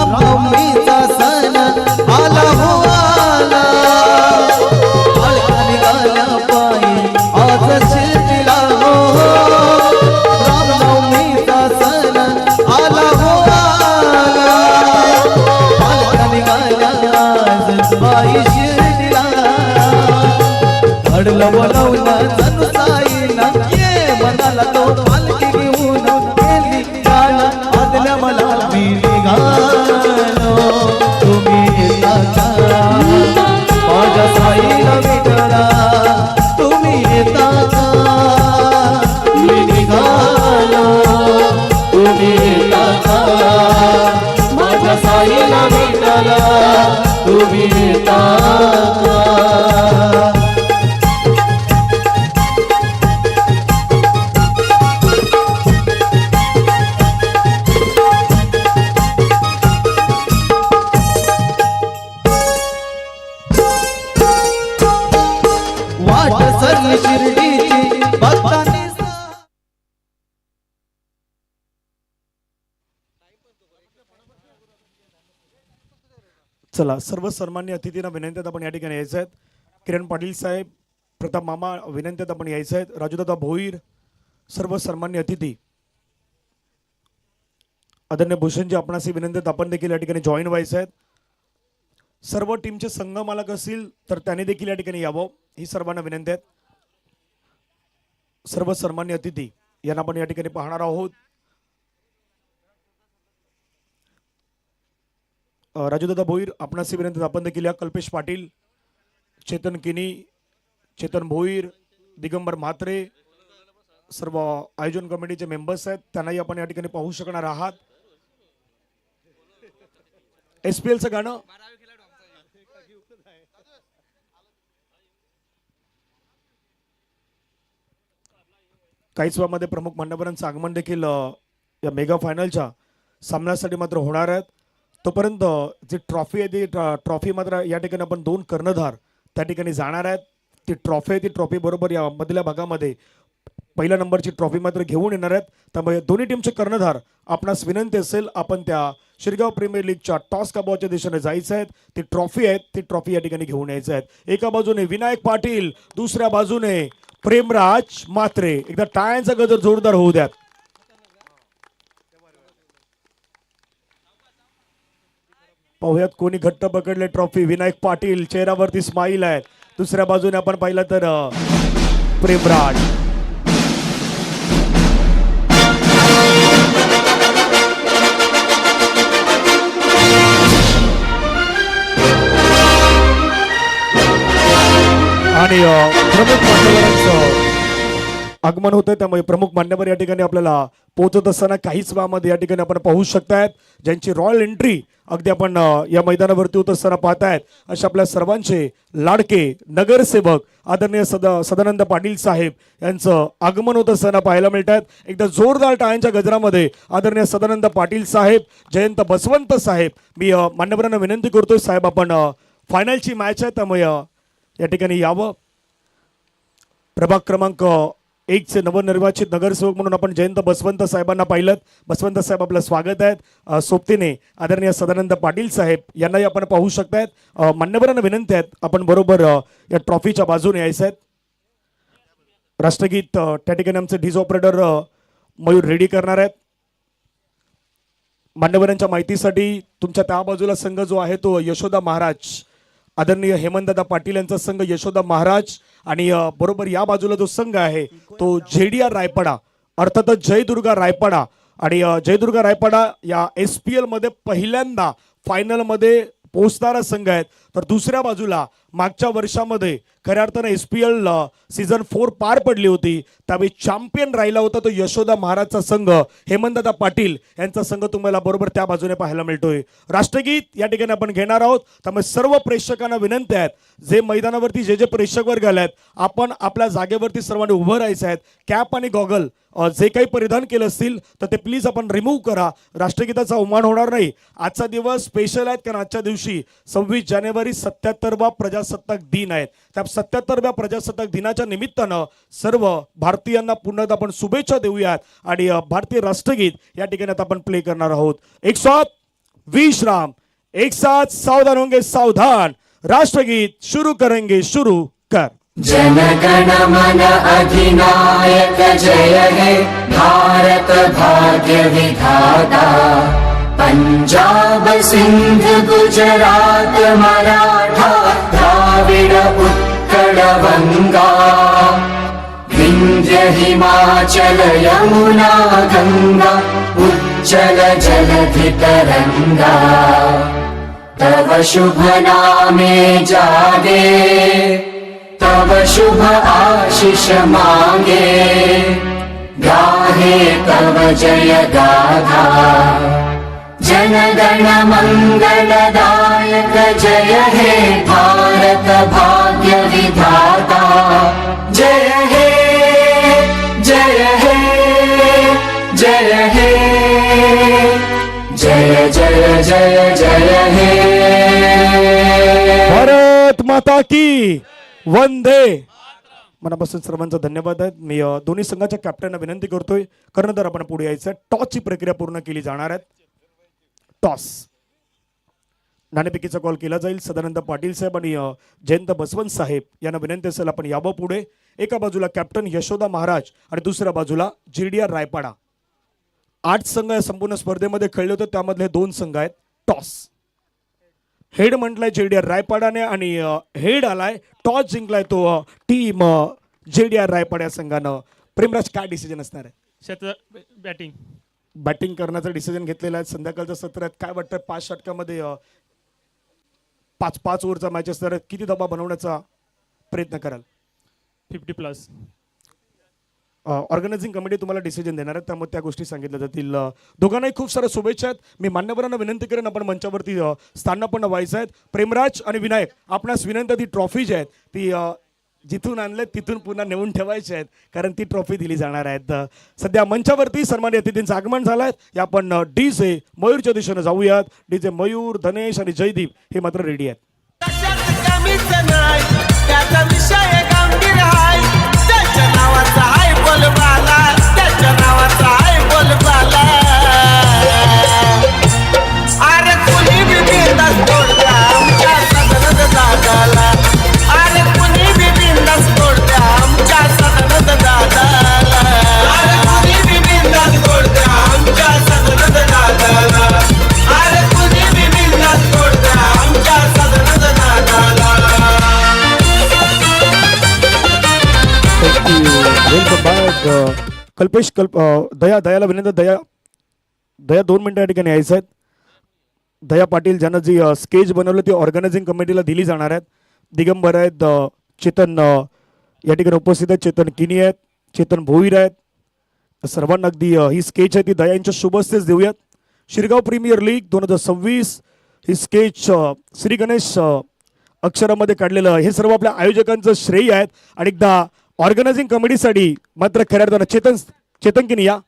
रामनवमीचा सण आला हो आला, पालख्या निघाल्या पायी आज शिर्डीला हो, रामनवमीचा सण आला हो आला, पालख्या निघाल्या आज पायी शिर्डीला, घडलं बोलवलं जणू साईला, ये मनाला तो पालखी घेऊन गेली गाणं, आदल्या मला मी निघालो, तुम्ही येता का माझ्या साईला विठला, तुम्ही येता का मी निघालो, तुम्ही येता का माझ्या साईला विठला, तुम्ही येता का. शिर्डीची भक्तांनी चला सर्व सन्मान्य अतिथींना विनंती आपण या ठिकाणी यायचं आहेत. किरण पाटील साहेब, प्रताप मामा विनंती आपण यायचं आहेत. राजूदादा भोईर, सर्व सन्मान्य अतिथी, आदरणीय भूषणजी आपणास विनंती आपण देखील या ठिकाणी जॉईन व्हायचं आहेत. सर्व टीमचे संघ मालक असतील तर त्यांनी देखील या ठिकाणी यावं, ही सर्वांना विनंती आहे. सर्व सन्मान्य अतिथी यांना आपण या ठिकाणी पाहणार आहोत. राजूदादा भोईर आपणास विनंती आपण देखील या. कल्पेश पाटील, चेतन किनी, चेतन भोईर, दिगंबर म्हात्रे, सर्व आयोजन कमिटीचे मेंबर्स आहेत, त्यांनाही आपण या ठिकाणी पाहू शकणार आहात. SPL चं गाणं काहीच वेळामध्ये प्रमुख मान्यवरांचं आगमन देखील या मेगा फायनलच्या सामन्यासाठी मात्र होणार आहेत. तोपर्यंत जी ट्रॉफी आहे ती ट्रॉफी मात्र या ठिकाणी आपण 2 कर्णधार त्या ठिकाणी जाणार आहेत. ती ट्रॉफी आहे ती ट्रॉफी बरोबर या मधल्या भागामध्ये पहिल्या नंबरची ट्रॉफी मात्र घेऊन येणार आहेत. त्यामुळे दोन्ही टीमचे कर्णधार आपणास विनंती असेल आपण त्या शिरगाव प्रीमियर लीगच्या टॉस काबाच्या दिशेने जायचं आहे. ती ट्रॉफी आहे ती ट्रॉफी या ठिकाणी घेऊन यायचं आहे. एका बाजूने विनायक पाटील, दुसऱ्या बाजूने प्रेमराज म्हात्रे. एकदा टाळ्यांचा गजर जोरदार होऊ द्यात. पाहुयात कोणी घट्ट पकडले ट्रॉफी. विनायक पाटील, चेहऱ्यावरती स्माईल आहे. दुसऱ्या बाजूने आपण पाहिलं तर प्रेमराज. आणि प्रमुख मान्यवरांचं आगमन होतं, त्यामुळे प्रमुख मान्यवर या ठिकाणी आपल्याला पोहोचत असताना काहीच वेळामध्ये या ठिकाणी आपण पाहू शकतायत. ज्यांची रॉयल एंट्री अगदी आपण या मैदानावरती होत असताना पाहतायत अशा आपल्या सर्वांचे लाडके नगरसेवक आदरणीय सदानंद पाटील साहेब यांचं आगमन होत असताना पाहायला मिळत आहेत. एकदा जोरदार टाळ्यांच्या गजरामध्ये आदरणीय सदानंद पाटील साहेब, जयंत बसवंत साहेब. मी मान्यवरांना विनंती करतोय साहेब आपण फायनलची मॅच आहे त्यामुळे या ठिकाणी यावं. प्रभाग क्रमांक 1 चे नवनिर्वाचित नगरसेवक म्हणून आपण जयंत बसवंत साहेबांना पाहिलं. बसवंत साहेब आपलं स्वागत आहे. सोबतीने आदरणीय सदानंद पाटील साहेब यांनाही आपण पाहू शकतायत. मान्यवरांना विनंती आहेत आपण बरोबर या ट्रॉफीच्या बाजूने यायचं आहेत. राष्ट्रगीत त्या ठिकाणी आमचे डीज ऑपरेटर मयूर रेडी करणार आहेत. मान्यवरांच्या माहितीसाठी तुमच्या त्या बाजूला संघ जो आहे तो यशोदा महाराज, आदरणीय हेमंतदादा पाटील यांचा संघ यशोदा महाराज, आणि बरोबर या बाजूला जो संघ आहे तो JDR रायपाडा, अर्थातच जयदुर्गा रायपाडा. आणि जयदुर्गा रायपाडा या SPL मध्ये पहिल्यांदा फायनल मध्ये पोहोचणारा संघ आहेत. तर दुसऱ्या बाजूला मागच्या वर्षामध्ये खऱ्या अर्थाने SPL सीझन 4 पार पडली होती, त्यावेळी चॅम्पियन राहिला होता तो यशोदा महाराजचा संघ, हेमंतदादा पाटील यांचा संघ तुम्हाला बरोबर त्या बाजूने पाहायला मिळतोय. राष्ट्रगीत या ठिकाणी आपण घेणार आहोत. त्यामुळे सर्व प्रेक्षकांना विनंती आहे, जे मैदानावरती जे प्रेक्षक वर्ग आले आहेत आपण आपल्या जागेवरती सर्वांनी उभं राहायचं आहे. कॅप आणि गॉगल जे काही परिधान केलं असतील तर ते प्लीज आपण रिमूव्ह करा. राष्ट्रगीताचा अवमान होणार नाही. आजचा दिवस स्पेशल आहे कारण आजच्या दिवशी 26 जानेवारी 77वा प्रजासत्ताक दिन आहे. त्या 77व्या प्रजासत्ताक दिनाच्या निमित्तानं सर्व भारतीयांना पुन्हा आपण शुभेच्छा देऊयात आणि भारतीय राष्ट्रगीत या ठिकाणी आता आपण प्ले करणार आहोत. एक साथ विश्राम। एक साथ सावधान होंगे सावधान, राष्ट्रगीत शुरू करेंगे, शुरू कर। जनगण मन अधिनायक जय हे भारत भाग्य विधाता। पंजाब सिंध गुजरात मराठा द्राविड उत्कल बंगा। विंध्य हिमाचल यमुना गंगा उज्जल जलधि तरंगा। तव शुभ नामे जागे, तव शुभ आशीष मांगे। गाहे तव जय गाथा, जनगण मंगलदायक जय हे भारत भाग्य विधाता। जय हे जय हे जय हे जय जय जय जय हे। भारत माता की वंदे। मनापासून सर्वांचा धन्यवाद आहे। मी दोन्ही संघाच्या कॅप्टनना विनंती करतोय, कर्णधार आपण पुढे यायचं। टॉसची प्रक्रिया पूर्ण केली जाणार आहे। टॉस नाणेफेकीचा कॉल केला जाईल। सदानंद पाटील साहेब आणि जयंत बसवंत साहेब यांना विनंती असेल आपण यावं पुढे। एका बाजूला कॅप्टन यशोदा महाराज आणि दुसऱ्या बाजूला JDR रायपाडा। 8 संघ या संपूर्ण स्पर्धेमध्ये खेळले होते, त्यामधले 2 संघ आहेत टॉस। हेड म्हटलंय JDR रायपाडाने आणि हेड आलाय, टॉस जिंकलाय तो टीम JDR रायपाडा या संघानं। प्रेमराज, काय डिसिजन असणार आहे? बॅटिंग करण्याचा डिसिजन घेतलेला आहे। संध्याकाळचं सत्र आहे, काय वाटतं 5 षटकामध्ये 5 ओव्हरचा मॅच असणार आहे, किती दबाव बनवण्याचा प्रयत्न कराल? 50+. ऑर्गनायझिंग कमिटी तुम्हाला डिसिजन देणार आहे, त्यामुळे त्या गोष्टी सांगितल्या जातील। दोघांनाही खूप साऱ्या शुभेच्छा आहेत। मी मान्यवरांना विनंती करेन आपण मंचावरती स्थानापन्न व्हायचं आहेत। प्रेमराज आणि विनायक, आपणास विनंती, ती ट्रॉफी जी आहेत ती जिथून आणले तिथून पुन्हा नेऊन ठेवायचे आहेत, कारण ती ट्रॉफी दिली जाणार आहेत। सध्या मंचावरती सन्मान्य अतिथींचं आगमन झालं आहे। या आपण DJ मयूरच्या दिशेने जाऊयात। DJ मयूर, धनेश आणि जयदीप हे मात्र रेडी आहेत। त्याचा विषय गंभीर आहे, त्याच्या नावाचा आहे बोलबाला, त्याच्या नावाचा आहे बोलबाला। अरे कुणी बी बिंदास तोडत्या आमच्या सदनद दादाला। अरे कुणी बी बिंदास तोडत्या आमच्या सदनद दादाला। अरे कुणी बी बिंदास तोडत्या आमच्या सदनद दादाला। अरे कुणी बी बिंदास तोडत्या आमच्या सदनद दादाला। कल्पेश दयाला विनंती, दया 2 मिनिटं या ठिकाणी यायचं आहेत। दया पाटील ज्यांना जी स्केच बनवलं ती ऑर्गनायझिंग कमिटीला दिली जाणार आहेत। दिगंबर आहेत, चेतन या ठिकाणी उपस्थित आहेत, चेतन किनी आहेत, चेतन भोईर आहेत। सर्वांना अगदी ही स्केच आहे ती दया यांच्या शुभ हस्तेच देऊयात। शिरगाव प्रीमियर लीग 2026 ही स्केच श्री गणेश अक्षरामध्ये काढलेलं, हे सर्व आपल्या आयोजकांचं श्रेय आहेत। आणि एकदा ऑर्गनायझिंग कमिटीसाठी मात्र खऱ्या अर्थानं चेतन किनी या।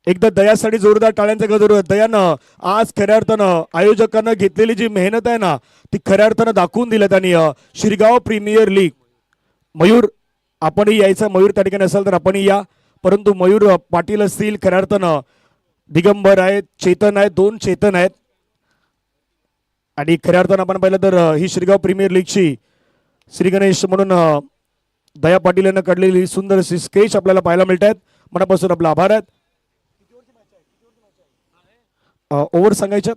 एकदा दयासाठी जोरदार टाळ्यांचा गजर। दयानं आज खऱ्या अर्थानं आयोजकांना घेतलेली जी मेहनत आहे ना ती खऱ्या अर्थानं दाखवून दिलं त्यांनी। शिरगाव प्रीमियर लीग, मयूर आपणही यायचं, मयूर त्या ठिकाणी असाल तर आपणही या, परंतु मयूर पाटील असतील, खऱ्या अर्थानं दिगंबर आहेत, चेतन आहेत, 2 चेतन आहेत। आणि खऱ्या अर्थानं आपण पाहिलं तर ही शिरगाव प्रीमियर लीगची श्री गणेश म्हणून दया पाटील यांना काढलेली सुंदर अशी स्केच आपल्याला पाहायला मिळत आहेत। मनापासून आपला आभार आहेत। ओव्हर सांगायच्यात?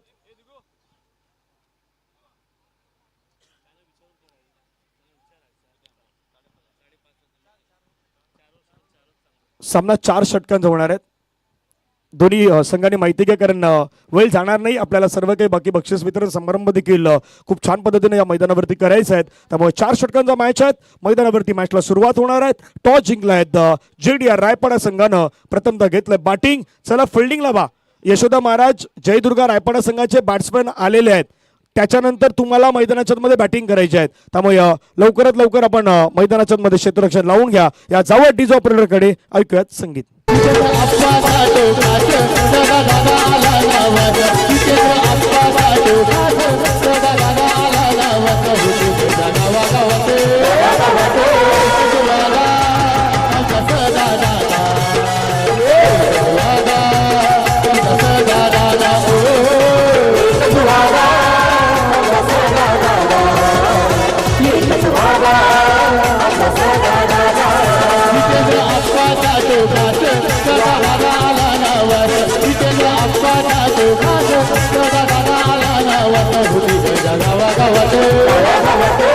सामना 4 षटकांचा होणार आहेत। दोन्ही संघांनी माहिती घ्या, कारण वेळ जाणार नाही, आपल्याला सर्व काही बाकी बक्षीस वितरण समारंभ देखील खूप छान पद्धतीने या मैदानावरती करायचे आहेत। त्यामुळे 4 षटकांचा मॅच आहेत। मैदानावरती मॅचला सुरुवात होणार आहे। टॉस जिंकला आहेत JDR रायपाडा संघानं, प्रथमतः घेतलंय बॅटिंग। चला फिल्डिंगला वा। यशोदा महाराज, जयदुर्गा रायपाडा संघाचे बॅट्समॅन आलेले आहेत, त्याच्यानंतर तुम्हाला मैदानाच्या मध्ये बॅटिंग करायची आहे। त्यामुळे लवकरात लवकर आपण मैदानाच्या मध्ये क्षेत्ररक्षण लावून घ्या। या जाऊया डीजे ऑपरेटरकडे, ऐकूयात संगीत। दोघात सदा दादा आला नावर जितेंद्र आप्पाच्या दोघात सदा दादा आला नावर भूतीच्या गावागावात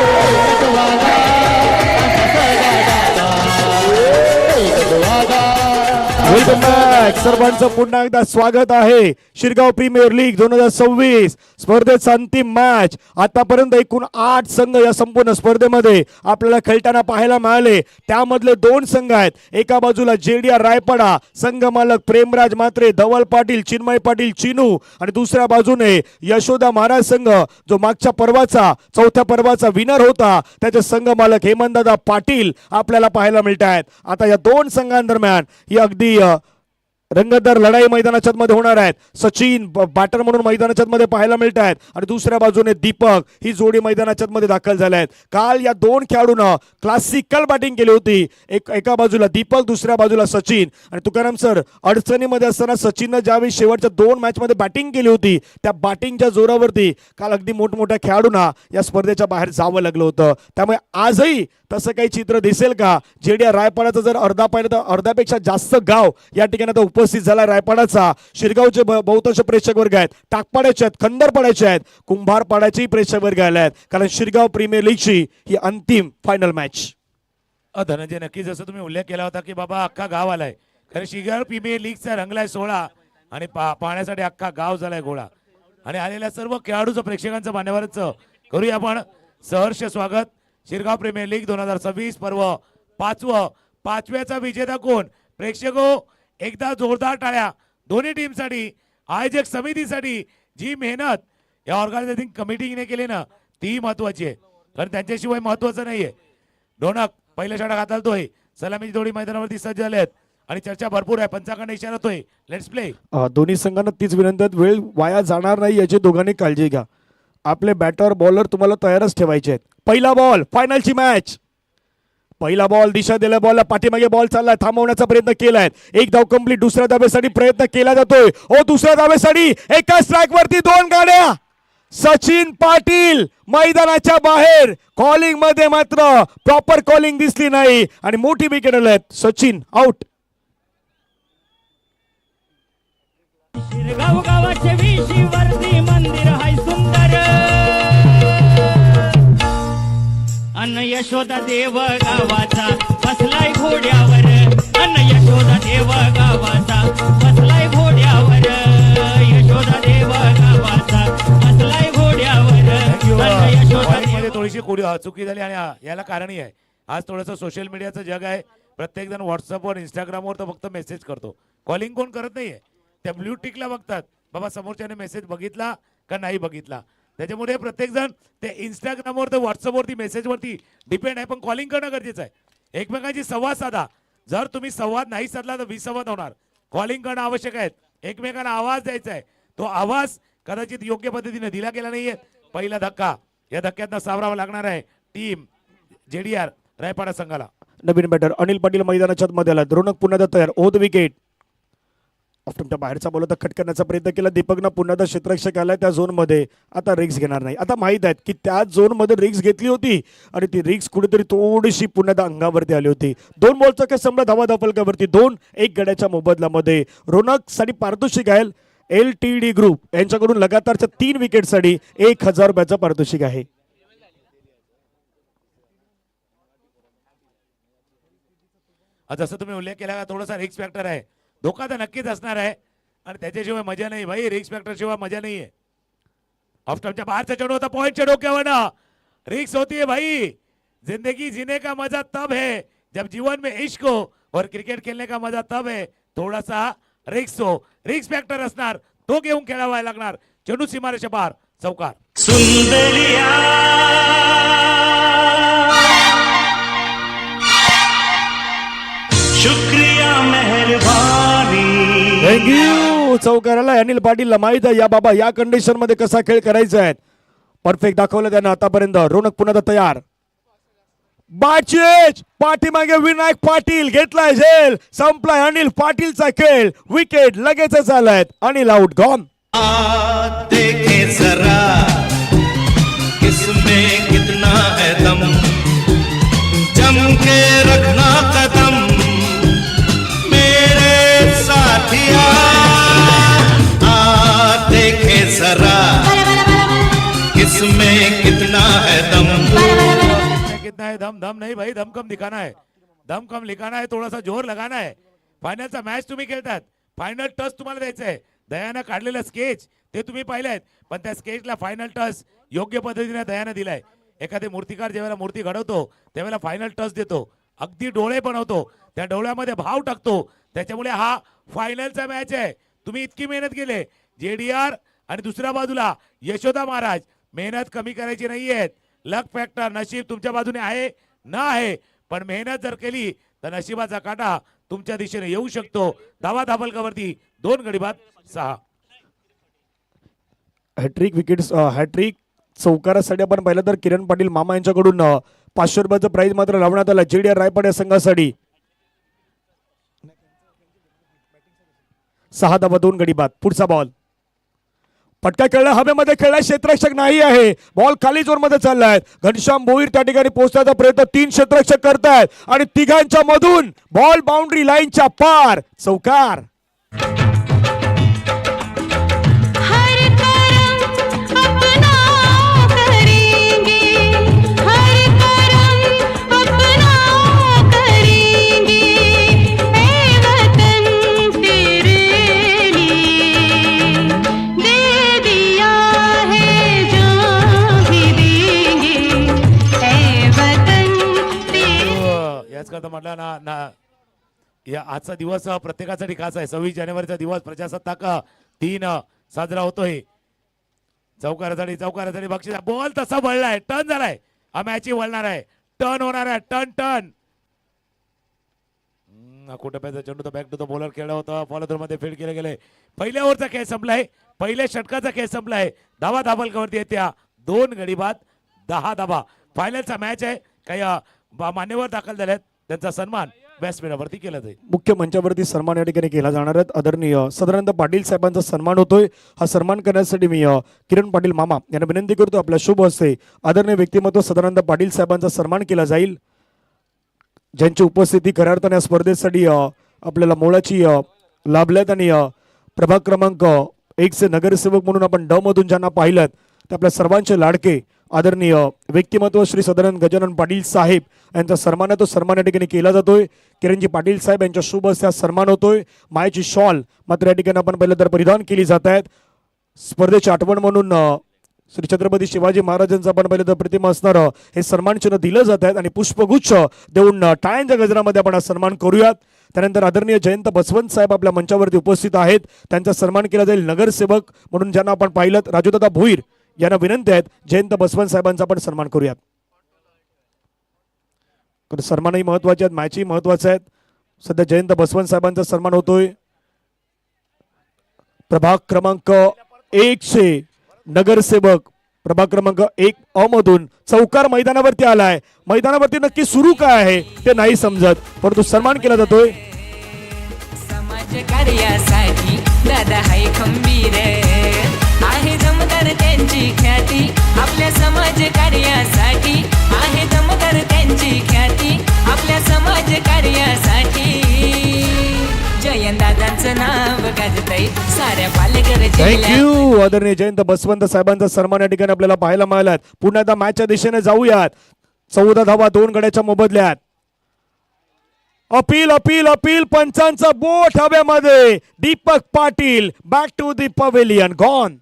एकच वादा वेलकम बॅक. सर्वांचं पुन्हा एकदा स्वागत आहे शिरगाव प्रीमियर लीग 2026 स्पर्धेचा अंतिम मॅच. आतापर्यंत एकूण 8 संघ या संपूर्ण स्पर्धेमध्ये आपल्याला खेळताना पाहायला मिळाले. त्यामधले 2 संघ आहेत. एका बाजूला जेडीआर रायपाडा संघ मालक प्रेमराज म्हात्रे, धवल पाटील, चिन्मय पाटील चिनू आणि दुसऱ्या बाजूने यशोदा महाराज संघ जो मागच्या पर्वाचा 4थ्या पर्वाचा विनर होता त्याचे संघ मालक हेमंतदादा पाटील आपल्याला पाहायला मिळत आहेत. आता या 2 संघांदरम्यान ही अगदी रंगतदार लढाई मैदानाच्या मध्ये होणार आहेत. सचिन बॅटर म्हणून मैदानाच्या मध्ये पाहायला मिळत आहेत आणि दुसऱ्या बाजूने दीपक ही जोडी मैदानाच्या मध्ये दाखल झाल्या आहेत. काल या 2 खेळाडूंना क्लासिकल बॅटिंग केली होती. एका बाजूला दीपक, दुसऱ्या बाजूला सचिन. आणि तुकाराम सर, अडचणीमध्ये असताना सचिननं ज्यावेळी शेवटच्या 2 मॅच मध्ये बॅटिंग केली होती त्या बॅटिंगच्या जोरावरती काल अगदी मोठमोठ्या खेळाडूंना या स्पर्धेच्या बाहेर जावं लागलं होतं. त्यामुळे आजही तसं काही चित्र दिसेल का? जेडीआर रायपाडाचं जर अर्धा पाहिलं तर अर्ध्यापेक्षा जास्त गाव या ठिकाणी आता उपस्थित झाला रायपाडाचा. शिरगावचे बहुतांश प्रेक्षक वर्ग आहेत, टाकपाड्याचे आहेत, खंडरपाड्याचे आहेत, कुंभारपाड्याचेही प्रेक्षक वर्ग आले आहेत. कारण शिरगाव प्रीमियर लीगची ही अंतिम फायनल मॅच. धनंजय, नक्की जसं तुम्ही उल्लेख केला होता की बाबा अख्खा गाव आलाय, कारण शिरगाव प्रीमियर लीगचा रंगलाय सोहळा आणि पाहण्यासाठी अख्खा गाव झालाय गोळा. आणि आलेल्या सर्व खेळाडूचं प्रेक्षकांचं मान्यवरांचं करूया आपण सहर्ष स्वागत. शिरगाव प्रीमियर लीग 2026 पर्व 5व्याचा विजेता कोण? प्रेक्षको, एकदा जोरदार टाळ्या दोन्ही टीमसाठी, आयोजक समितीसाठी. जी मेहनत या ऑर्गनायझिंग कमिटीने केली ना ती महत्वाची आहे, कारण त्यांच्याशिवाय महत्वाचं नाहीये. डोनक पहिल्या षटक हाताळतोय, सलामीची जोडी मैदानावरती सज्ज झाले आहेत आणि चर्चा भरपूर आहे. पंचांकडे इशारा होतोय, लेट्स प्ले. दोन्ही संघांना तीच विनंती आहे, वेळ वाया जाणार नाही याची दोघांनी काळजी घ्या. आपले बॅटर बॉलर तुम्हाला तयारच ठेवायचे आहेत. पहिला बॉल, फायनलची मॅच. पहिला बॉल, दिशा दिल्या बॉलला पाठीमागे बॉल चाललाय, थांबवण्याचा प्रयत्न केलाय. एक धाव कंप्लीट. दुसऱ्या धावेसाठी प्रयत्न केला जातोय. दुसऱ्या धावेसाठी एका स्ट्राइक वरती 2 गाड्या. सचिन पाटील मैदानाच्या बाहेर. कॉलिंग मध्ये मात्र प्रॉपर कॉलिंग दिसली नाही आणि मोठी विकेट आल्यात. सचिन आउट. शिरगाव गावाचे विशीवरती मंदिर हाय सुंदर, अन्न यशोदा देव गावाचा बसलाय घोड्यावर, अन्न यशोदा देव गावाचा बसलाय घोड्यावर, यशोदा देव गावाचा बसलाय घोड्यावर, अन्न यशोदा मध्ये थोडीशी चुकी झाली आणि याला कारणही आहे. आज थोडंसं सोशल मीडियाचं जग आहे. प्रत्येक जण व्हॉट्सअपवर, इंस्टाग्रामवर तर फक्त मेसेज करतो, कॉलिंग कोण करत नाहीये. त्या ब्ल्यू टिकला बघतात, बाबा समोरच्याने मेसेज बघितला का नाही बघितला. त्याच्यामुळे प्रत्येक जण ते इंस्टाग्रामवर तर व्हॉट्सअपवरती मेसेजवरती डिपेंड आहे, पण कॉलिंग करणं गरजेचं आहे. एकमेकांची संवाद साधा. जर तुम्ही संवाद नाही साधला तर विसंवाद होणार. कॉलिंग करणं आवश्यक आहे. एकमेकांना आवाज द्यायचा आहे. तो आवाज कदाचित योग्य पद्धतीने दिला गेला नाहीये. पहिला धक्का, या धक्क्यातनं सावरावा लागणार आहे टीम जेडीआर रायपाडा संघाला. नवीन बॅटर अनिल पाटील मैदानाच्या मध्ये आला. रोनक पुन्हा तयार. विकेट. ऑफ्टमच्या बाहेरचा बॉल खट करण्याचा प्रयत्न केला. दीपकनं पुन्हा क्षेत्ररक्षक आलाय त्या झोन मध्ये. आता रिक्स घेणार नाही. आता माहित आहेत की त्या झोन मध्ये रिक्स घेतली होती आणि ती रिक्स कुठेतरी थोडीशी पुन्हा अंगावरती आली होती. 2 बॉलचा काय समजा धावा धावलकावरती 2-1 गड्याच्या मोबदल्यामध्ये रोनक साठी पारितोषिक आहे. LTD ग्रुप यांच्याकडून लगातारच्या 3 विकेटसाठी 1000 रुपयाचं पारितोषिक आहे. जसं तुम्ही उल्लेख केला थोडासा रिक्स फॅक्टर आहे. धोका तर नक्कीच असणार आहे आणि त्याच्याशिवाय मजा नाही भाई. रिक्स फॅक्टर शिवाय मजा नाहीये. ऑफस्टॉपच्या बाहेरचा चढ होता पॉइंटच्या डोक्यावर. रिक्स होती है भाई. जिंदगी जीने का मजा तब है जब जीवन में इश्क हो और क्रिकेट खेलने का मजा तब है थोडासा रिक्स हो. रिक्स फॅक्टर असणार तो घेऊन खेळावा लागणार. चेंडू सीमारेषा बाहेर. चौकार. सुंदरिया शुक्रिया मेहरबानी. थँक्यू. चौकाराला अनिल पाटीलला माहित आहे या बाबा या कंडिशन मध्ये कसा खेळ करायचा आहे. परफेक्ट दाखवलं त्यानं आतापर्यंत. रोनक पुन्हा तयार. बाचेच पाठीमागे विनायक पाटील घेतलाय झेल. संपलाय अनिल पाटीलचा खेळ. विकेट लगेचच आलाय. अनिल आउट. गॉन. देखे जरा किसमें कितना है दम, जम के रखना कदम. दम दम नहीं भाई, दम कम दिखाना है, दम कम लिखाना है, थोड़ा सा जोर लगाना आहे. फायनलचा मॅच तुम्ही खेळतात, फायनल टच तुम्हाला द्यायचं आहे. दयानं काढलेलं स्केच ते तुम्ही पाहिलंय, पण त्या स्केचला फायनल टच योग्य पद्धतीने दयानं दिलाय. एखादी मूर्तिकार ज्यावेळेला मूर्ती घडवतो त्यावेळेला फायनल टच देतो, अगदी डोळे बनवतो, त्या डोळ्यामध्ये भाव टाकतो. त्याच्यामुळे हा फायनलचा मॅच आहे. तुम्ही इतकी मेहनत केली, JDR आणि दुसऱ्या बाजूला यशोदा महाराज. मेहनत कमी करायची नाहीये. लक फॅक्टर, नशीब तुमच्या बाजूने आहे ना आहे, पण मेहनत जर केली तर नशिबाचा काटा तुमच्या दिशेने येऊ शकतो. धावा धाबलकावरती 2 गडी बाद 6. हॅट्रिक विकेट्स, हॅट्रिक चौकारासाठी आपण पाहिलं तर किरण पाटील मामा यांच्याकडून 500 रुपयाचं प्राइज मात्र लावण्यात आलं JDR रायपाड या संघासाठी. 6 धावा 2 गडी बाद. पुढचा बॉल पटका खेळला, हवेमध्ये खेळला, क्षेत्ररक्षक नाही आहे. बॉल खाली जोर मध्ये चाललाय. घनश्याम भोईर त्या ठिकाणी पोहोचण्याचा प्रयत्न 3 क्षेत्ररक्षक करतायत आणि तिघांच्या मधून बॉल बाउंड्री लाईनच्या पार, चौकार. हर करम अपना करेंगे, हर करम अपना करेंगे, ऐ वतन तेरे लिए दे दिया है जो भी देंगे, ऐ वतन तेरे. याच करता म्हटलं ना या आजचा दिवस प्रत्येकासाठी खास आहे. 26 जानेवारीचा दिवस प्रजासत्ताक दिन साजरा होतोय. चौकारासाठी बक्षीस. बॉल तसा वळलाय, टर्न झालाय, हा मॅच वळणार आहे, टर्न होणार आहे, टर्न. कुठं चेंडू तर बॅक टू द बॉलर खेळला होता, फॉलो मध्ये फील्ड केले गेले. पहिल्या ओव्हरचा खेळ संपलाय, पहिल्या षटकाचा खेळ संपलाय. धावा धाबलकावरती येत्या 2 गडी बाद 10 धावा. फायनलचा मॅच आहे. काही मान्यवर दाखल झालेत, त्यांचा सन्मान व्यासपीठावरती केला जाईल. मुख्य मंचावरती सन्मान या ठिकाणी केला जाणार आहे. आदरणीय सदानंद पाटील साहेबांचा सन्मान होतोय. हा सन्मान करण्यासाठी मी किरण पाटील मामा यांना विनंती करतो, आपल्या शुभ हस्ते आदरणीय व्यक्तिमत्व सदानंद पाटील साहेबांचा सन्मान केला जाईल, ज्यांची उपस्थिती खऱ्या अर्थाने या स्पर्धेसाठी आपल्याला मोलाची लाभल्यात. आणि प्रभाग क्रमांक 1 चे नगरसेवक म्हणून आपण ड मधून ज्यांना पाहिलं ते आपल्या सर्वांचे लाडके आदरणीय व्यक्तिमत्व श्री सदानंद गजानन पाटील साहेब यांचा सन्मान आहे. तो सन्मान या ठिकाणी केला जातोय. किरणजी पाटील साहेब यांच्या शुभ हस्ते सन्मान होतोय. मायेची शॉल मात्र या ठिकाणी आपण पहिलं तर परिधान केली जात आहेत. स्पर्धेची आठवण म्हणून श्री छत्रपती शिवाजी महाराजांचं आपण पहिलं तर प्रतिमा असणार हे सन्मान चिन्ह दिलं जात आहेत आणि पुष्पगुच्छ देऊन टाळ्यांच्या गजरामध्ये आपण हा सन्मान करूयात. त्यानंतर आदरणीय जयंत बसवंत साहेब आपल्या मंचावरती उपस्थित आहेत, त्यांचा सन्मान केला जाईल. नगरसेवक म्हणून ज्यांना आपण पाहिलं राजूदादा भोईर यांना विनंती आहेत, जयंत बसवंत साहेबांचा आपण सन्मान करूयात. सन्मानही महत्वाचे आहेत, मॅचही महत्वाचे आहेत. सध्या जयंत बसवंत साहेबांचा सन्मान होतोय. प्रभाग क्रमांक 1 चे नगरसेवक प्रभाग क्रमांक 1 अ मधून चौकार मैदानावरती आलाय. मैदानावरती नक्की सुरू काय आहे ते नाही समजत, परंतु सन्मान केला जातोय. समाज कार्यासाठी दादा हाय खंबीर आहे, जमदार त्यांची ख्याती. आपल्या समाज कार्यासाठी आहे जमदार त्यांची ख्याती. आपल्या समाज कार्यासाठी जयंतदादांचं नाव गाजतंय साऱ्या पालघर जिल्ह्यात. थँक्यू. आदरणीय जयंत बसवंत साहेबांचा सन्मान या ठिकाणी आपल्याला पाहायला मिळाला. पुन्हा एकदा मॅचच्या दिशेने जाऊयात. 14 धावा 2 गड्याच्या मोबदल्यात. अपील अपील अपील, पंचांचा बोट हवेमध्ये. Deepak Patil back to the pavilion, gone.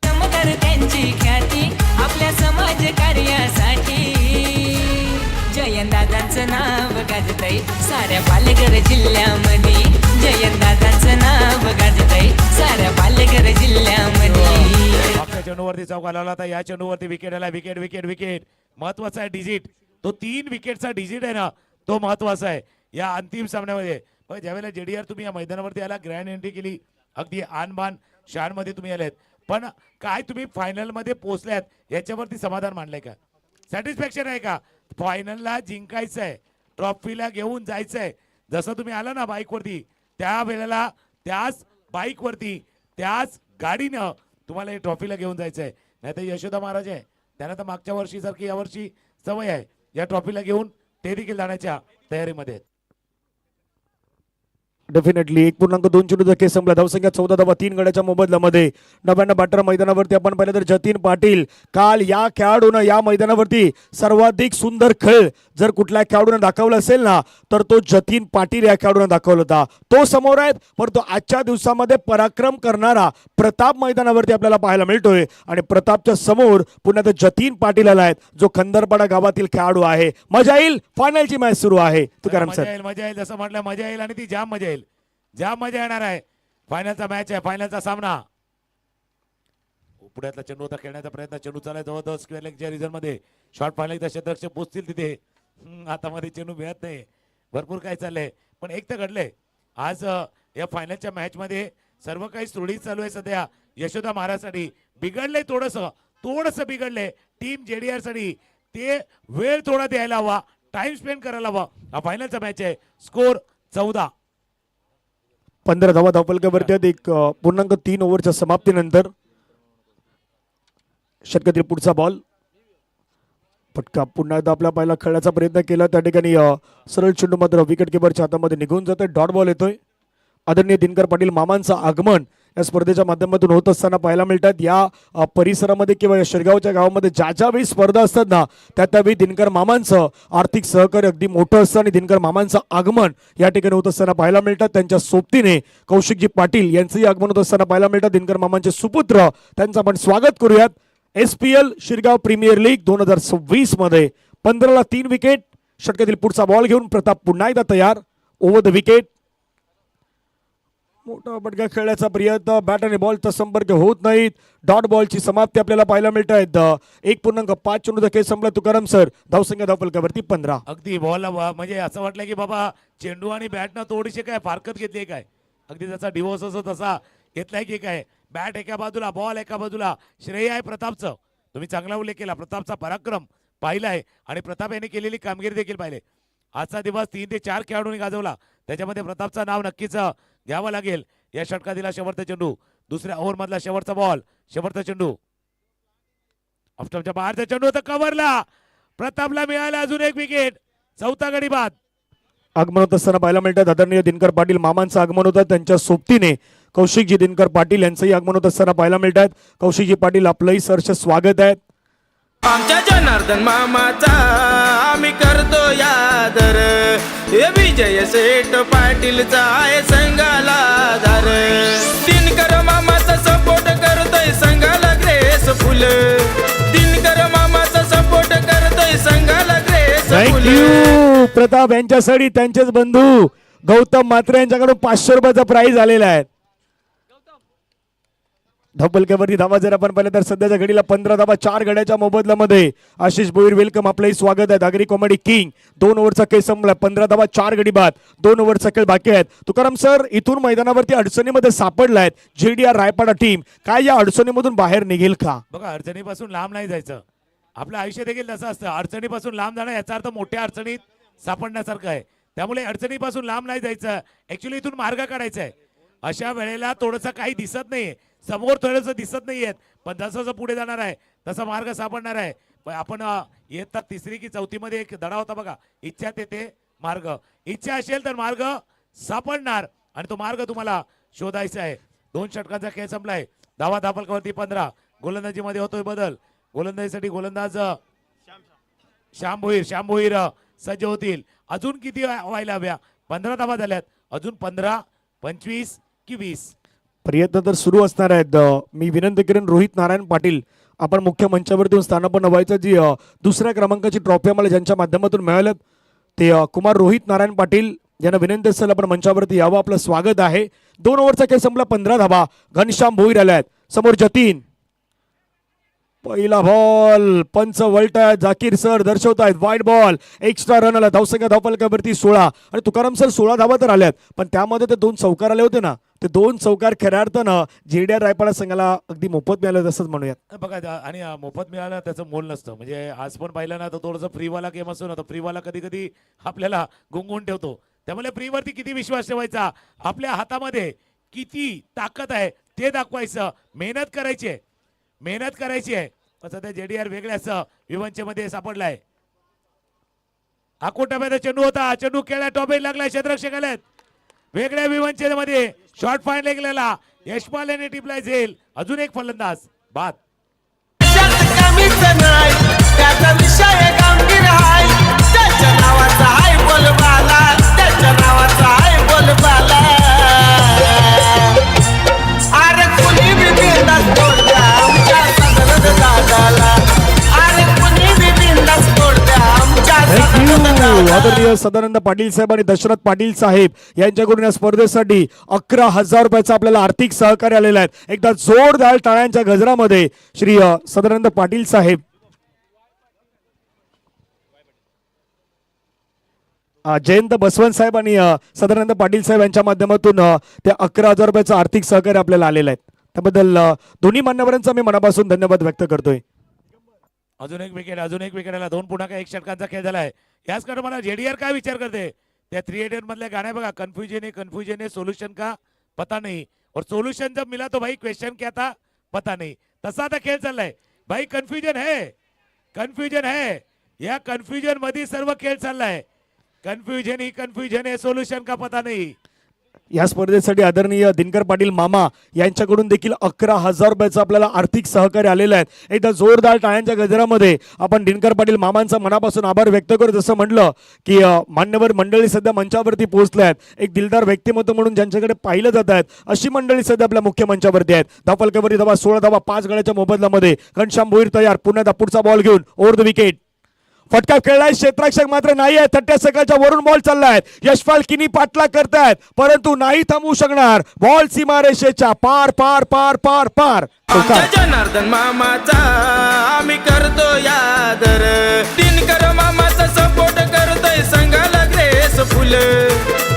जमदार त्यांची ख्याती आपल्या समाज कार्यासाठी जयंतदादांचं नाव गाजतंय साऱ्या पालघर जिल्ह्यामध्ये. जयंतदादांचं नाव गाजतंय साऱ्या पालघर जिल्ह्यामध्ये. मागच्या चेंडूवरती चौका लावला होता, या चेंडूवरती विकेट आला. विकेट विकेट विकेट महत्वाचा आहे डिजिट. तो 3 विकेटचा डिजिट आहे ना, तो महत्वाचा आहे या अंतिम सामन्यामध्ये. पण ज्यावेळेला JDR तुम्ही या मैदानावरती आला, ग्रँड एंट्री केली, अगदी आनबान शान मध्ये तुम्ही आलेत, पण काय तुम्ही फायनल मध्ये पोहोचल्यात याच्यावरती समाधान मानलंय का? सॅटिस्फॅक्शन आहे का? फायनलला जिंकायचंय, ट्रॉफीला घेऊन जायचंय. जसं तुम्ही आला ना बाईकवरती, त्या वेळेला त्याच बाईकवरती त्याच गाडीनं तुम्हाला या ट्रॉफीला घेऊन जायचंय. नाही तर यशोदा महाराज आहे, त्यांना तर मागच्या वर्षी सारखी यावर्षी सवय आहे या ट्रॉफीला घेऊन ते देखील जाण्याच्या तयारीमध्ये. डेफिनेटली 1.2 चेंडूचा खेळ संपला. धावसंख्या 14 धावा 3 गड्याच्या मोबदल्यामध्ये. नव्याण्णव बॅटर मैदानावरती आपण पाहिलं तर जतीन पाटील. काल या खेळाडूनं या मैदानावरती सर्वाधिक सुंदर खेळ जर कुठल्या खेळाडूने दाखवला असेल ना तर तो जतीन पाटील या खेळाडूने दाखवला होता. तो समोर आहेत, परंतु आजच्या दिवसामध्ये पराक्रम करणारा प्रताप मैदानावरती आपल्याला पाहायला मिळतोय आणि प्रतापच्या समोर पुन्हा ते जतीन पाटील आला आहेत जो खंदरपाडा गावातील खेळाडू आहे. मजा येईल, फायनलची मॅच सुरू आहे. तुकाराम मजा सर. येईल, मजा येईल, जसं म्हटलं मजा येईल आणि ती जाम मजा येईल, जाम मजा येणार आहे. फायनलचा मॅच आहे, फायनलचा सामना. पुढ्यातला चेंडू होता खेळण्याचा प्रयत्न, चेंडू चालाय जवळ स्क्वेअर लेगच्या रिझन मध्ये. शॉर्ट फायनल क्षेत्ररक्षक पोचतील तिथे. हातामध्ये चेंडू मिळत नाही, भरपूर काय चाललंय. पण एक तर घडलंय आज या फायनलच्या मॅच मध्ये सर्व काही सुरळीत चालू आहे सध्या. यशोदा महाराजसाठी बिघडलंय थोडस बिघडलंय टीम जेडीआर साठी. ते वेळ थोडा द्यायला हवा, टाइम स्पेंड करायला हवा. हा फायनलचा मॅच आहे. स्कोर 14. 15 धावा धावफलकावरती आहेत. 1.3 ओव्हरच्या समाप्तीनंतर षटकातील पुढचा बॉल फटका पुन्हा एकदा आपल्या पायला खेळण्याचा प्रयत्न केला. त्या ठिकाणी सरळ चेंडू मात्र विकेट किपरच्या हातामध्ये निघून जातोय. डॉट बॉल येतोय. आदरणीय दिनकर पाटील मामांचं आगमन या स्पर्धेच्या माध्यमातून होत असताना पाहायला मिळतात. या परिसरामध्ये किंवा या शिरगावच्या गावामध्ये ज्या ज्यावेळी स्पर्धा असतात ना त्यावेळी दिनकर मामांचं आर्थिक सहकार्य अगदी मोठं असतं आणि दिनकर मामांचं आगमन या ठिकाणी होत असताना पाहायला मिळतात. त्यांच्या सोबतीने कौशिकजी पाटील यांचंही आगमन होत असताना पाहायला मिळतात. दिनकर मामांचे सुपुत्र, त्यांचं आपण स्वागत करूयात. SPL शिरगाव प्रीमियर लीग 2026 मध्ये 15ला 3 विकेट. षटकातील पुढचा बॉल घेऊन प्रताप पुन्हा एकदा तयार. Over the wicket. मोठा बटका खेळण्याचा प्रयत्न, बॅट आणि बॉलचा संपर्क होत नाहीत. डॉट बॉलची समाप्ती आपल्याला पाहायला मिळत आहेत. 1.5 चेंडूचा खेळ संपला. तुकाराम सर, धावसंख्या धावफलकावरती 15. अगदी बॉल म्हणजे असं वाटलं की बाबा चेंडू आणि बॅटनं थोडीशी काय फारकत घेतली काय, अगदी जसा डिवोर्स असो तसा घेतलाय की काय. बॅट एका बाजूला, बॉल एका बाजूला. श्रेय आहे प्रतापचं. तुम्ही चांगला उल्लेख केला, प्रतापचा पराक्रम पाहिलाय आणि प्रताप यांनी केलेली कामगिरी देखील पाहिले. आजचा दिवस 3 ते 4 खेळाडूंनी गाजवला, त्याच्यामध्ये प्रतापचं नाव नक्कीच घ्यावं लागेल. या षटकात दिला शेवटचा चेंडू, दुसऱ्या ओव्हर मधला शेवटचा बॉल, शेवटचा चेंडू. ऑफस्टंपच्या बाहेरचा चेंडू होता, कव्हरला. प्रतापला मिळाला अजून एक विकेट. 4था गडी बाद. आगमन होत असताना पाहायला मिळतात. आदरणीय दिनकर पाटील मामांचं आगमन होतं. त्यांच्या सोबतीने कौशिकजी दिनकर पाटील यांचंही आगमन होत असताना पाहायला मिळतात. कौशिकजी पाटील, आपलंही सहर्ष स्वागत आहे. आमच्या जनार्दन मामाचा आम्ही करतो यादर. हे विजय सेठ पाटीलचा आहे संघाला आधार. दिनकर मामाचा सपोर्ट करतोय संघाला ग्रेस फुल. दिनकर मामाचा सपोर्ट करतोय संघाला ग्रेस फुल. थँक्यू प्रताप यांच्यासाठी त्यांचेच बंधू गौतम मात्रे यांच्याकडून 500 रुपयाचा प्राइज आलेला आहे. धावफलकावरती धावा जर आपण पाहिलं तर सध्याच्या घडीला 15 धावा 4 गड्याच्या मोबदल्यामध्ये. आशिष भोईर, वेलकम, आपलंही स्वागत आहे. दागरी कॉमेडी किंग. 2 ओव्हरचा खेळ संपला. 15 धावा 4 गडी बाद. 2 ओव्हरचा खेळ बाकी आहेत. तुकाराम सर, इथून मैदानावरती अडचणीमध्ये सापडलायत जेडीआर रायपाडा टीम. काय या अडचणीमधून बाहेर निघेल का? बघा, अडचणीपासून लांब नाही जायचं. आपलं आयुष्य देखील तसं असतं. अडचणीपासून लांब जाणं याचा अर्थ मोठ्या अडचणीत सापडण्यासारखं आहे. त्यामुळे अडचणीपासून लांब नाही जायचं, ऍक्च्युली इथून मार्ग काढायचा आहे. अशा वेळेला थोडंसं काही दिसत नाहीये समोर, थोडंसं दिसत नाहीयेत, पण जसं जसं पुढे जाणार आहे तसा मार्ग सापडणार आहे. पण आपण येतात 3री की 4थी मध्ये एक धडा होता बघा, इच्छा तेथे मार्ग. इच्छा असेल तर मार्ग सापडणार आणि तो मार्ग तुम्हाला शोधायचा आहे. 2 षटकांचा खेळ संपलाय. धावा धावफलकावरती 15. गोलंदाजीमध्ये होतोय बदल. गोलंदाजीसाठी गोलंदाज श्याम भोईर सज्ज होतील. अजून किती व्हायला हव्या? 15 धावा झाल्यात. अजून 15, 25 की 20. प्रयत्न तर सुरू असणार आहेत. मी विनंती करेन रोहित नारायण पाटील, आपण मुख्य मंचावरती स्थानापन्न व्हायचं. जी 2ऱ्या क्रमांकाची ट्रॉफी आम्हाला ज्यांच्या माध्यमातून मिळाल्यात ते कुमार रोहित नारायण पाटील यांना विनंती असेल आपण मंचावरती यावं. आपलं स्वागत आहे. 2 ओव्हरचा खेळ संपला. 15 धावा. घनश्याम भोईर आल्यात. समोर जतीन. पहिला बॉल, पंच वळतायत. जाकीर सर दर्शवतायत वाईड बॉल. एक्स्ट्रा रन आला. धावसंख्या धावफलकावरती 16. आणि तुकाराम सर 16 धावा तर आल्यात, पण त्यामध्ये ते 2 चौकार आले होते ना, ते 2 चौकार खऱ्या अर्थानं जेडीआर रायपाडा संघाला अगदी मोफत मिळालं तसंच म्हणूयात. बघा, आणि मोफत मिळालं त्याचं मोल नसतं. म्हणजे आज पण पाहिलं ना, तर थोडंसं फ्रीवाला गेम असतो ना, तर फ्रीवाला कधी कधी आपल्याला गुंगवून ठेवतो. त्यामुळे फ्रीवरती किती विश्वास ठेवायचा, आपल्या हातामध्ये किती ताकद आहे ते दाखवायचं. मेहनत करायची आहे, मेहनत करायची आहे. पण सध्या जेडीआर वेगळ्याच विवंचेमध्ये सापडलाय. आकोटामध्ये चेंडू होता, चेंडू खेळला, टॉप एज लागलाय. क्षेत्ररक्षक आलेत. वेगळ्या विवंचनेमध्ये शॉर्ट फाईन गेलेला यशपाल याने टिपलाय झेल. अजून एक फलंदाज बाद. शर्त कमीच नाही त्याचा विषय गंभीर आहे. त्याच्या नावाचा आहे बोलबाला, त्याच्या नावाचा आहे बोलबाला. अरे कुणी बी बिंदास तोड द्या आमच्या सदनद दादाला. अरे कुणी बी बिंदास तोड द्या आमच्या सदनद दादाला. आदरणीय सदानंद पाटील साहेब आणि दशरथ पाटील साहेब यांच्याकडून या स्पर्धेसाठी 11,000 रुपयाचं आपल्याला आर्थिक सहकार्य आलेलं आहे. एकदा जोरदार टाळ्यांच्या गजरामध्ये श्री सदानंद पाटील साहेब, जयंत बसवंत साहेब आणि सदानंद पाटील साहेब यांच्या माध्यमातून त्या 11,000 रुपयाचं आर्थिक सहकार्य आपल्याला आलेलं आहे. त्याबद्दल दोन्ही मान्यवरांचा मी मनापासून धन्यवाद व्यक्त करतोय. अजून एक विकेट, अजून एक विकेटला 2.1 षटकांचा खेळ झालाय. याच कारण मला जेडीआर काय विचार करते त्या 3 मधल्या गाण्या बघा. कन्फ्युजन है सोल्यूशन का पता नहीं और सोल्यूशन जब मिला तो भाई क्वेश्चन क्या था पता नहीं. तसा आता खेळ चाललाय भाई. कन्फ्युजन है या कन्फ्युजन मध्ये सर्व खेळ चाललाय. कन्फ्युजन है सोल्यूशन का पता नहीं. या स्पर्धेसाठी आदरणीय दिनकर पाटील मामा यांच्याकडून देखील 11,000 रुपयाचं आपल्याला आर्थिक सहकार्य आलेलं आहे. एकदा जोरदार टाळ्यांच्या गजरामध्ये आपण दिनकर पाटील मामांचा मनापासून आभार व्यक्त करू. जसं म्हटलं की मान्यवर मंडळी सध्या मंचावरती पोहोचले आहेत. एक दिलदार व्यक्तिमत्व म्हणून ज्यांच्याकडे पाहिलं जात आहेत अशी मंडळी सध्या आपल्या मुख्य मंचावरती आहेत. धाफलकावरी धावा 16 धावा 5 गड्याच्या मोबदल्यामध्ये घनश्याम भोईर तयार. पुन्हा पुढचा बॉल घेऊन ओव्हर द विकेट. फटका खेळलाय, क्षेत्ररक्षक मात्र नाही आहे. 30 सेकंदाच्या वरून बॉल चाललाय. यशपाल किनी पाठला करतायत परंतु नाही थांबू शकणार. बॉल सीमारेषेच्या पार पार पार पार पार. आमच्या जनार्दन मामाचा आम्ही करतो यादर. दिनकर मामाचा सपोर्ट करतोय संघाला ग्रेस फुल.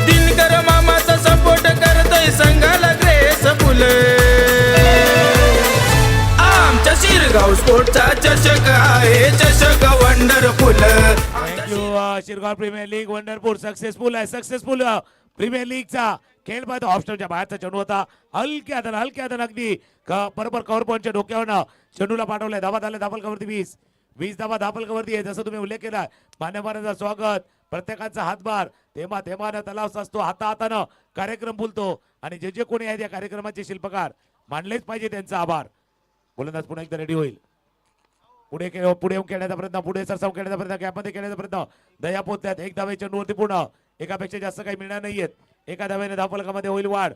दिनकर मामाचा सपोर्ट करतोय संघाला ग्रेस फुल. आमच्या शिरगाव स्पोर्टचा चषक आहे, चषक wonderful. Thank you. Shirgaon premier league wonderful successful आहे. सक्सेसफुल प्रीमियर लीगचा खेळ पाहतो. ऑफस्टमच्या बाहेरचा चेंडू होता. हलक्या हाताने अगदी बरोबर कव्हर पॉईंटच्या डोक्यावर चेंडूला पाठवलाय. धावा झाले धापलकावरती 20 धावा धापलकावरती आहे. जसं तुम्ही उल्लेख केला मान्यवरांचं स्वागत, प्रत्येकाचा हातभार थेंबानं तलाव साचतो. हातानं कार्यक्रम बोलतो आणि जे कोणी आहेत या कार्यक्रमाचे शिल्पकार मानलेच पाहिजे. त्यांचा आभार. गोलंदाज पुन्हा एकदा रेडी होईल. पुढे येऊन खेळण्याचा प्रयत्न, पुढे सरसावून खेळण्याचा प्रयत्न, गॅपमध्ये खेळण्याचा प्रयत्न. दया पोचल्यात. एक धावे चेंडूवरती पूर्ण. एकापेक्षा जास्त काही मिळणार नाहीयेत. एका धाव्याने धापलकामध्ये होईल वाढ.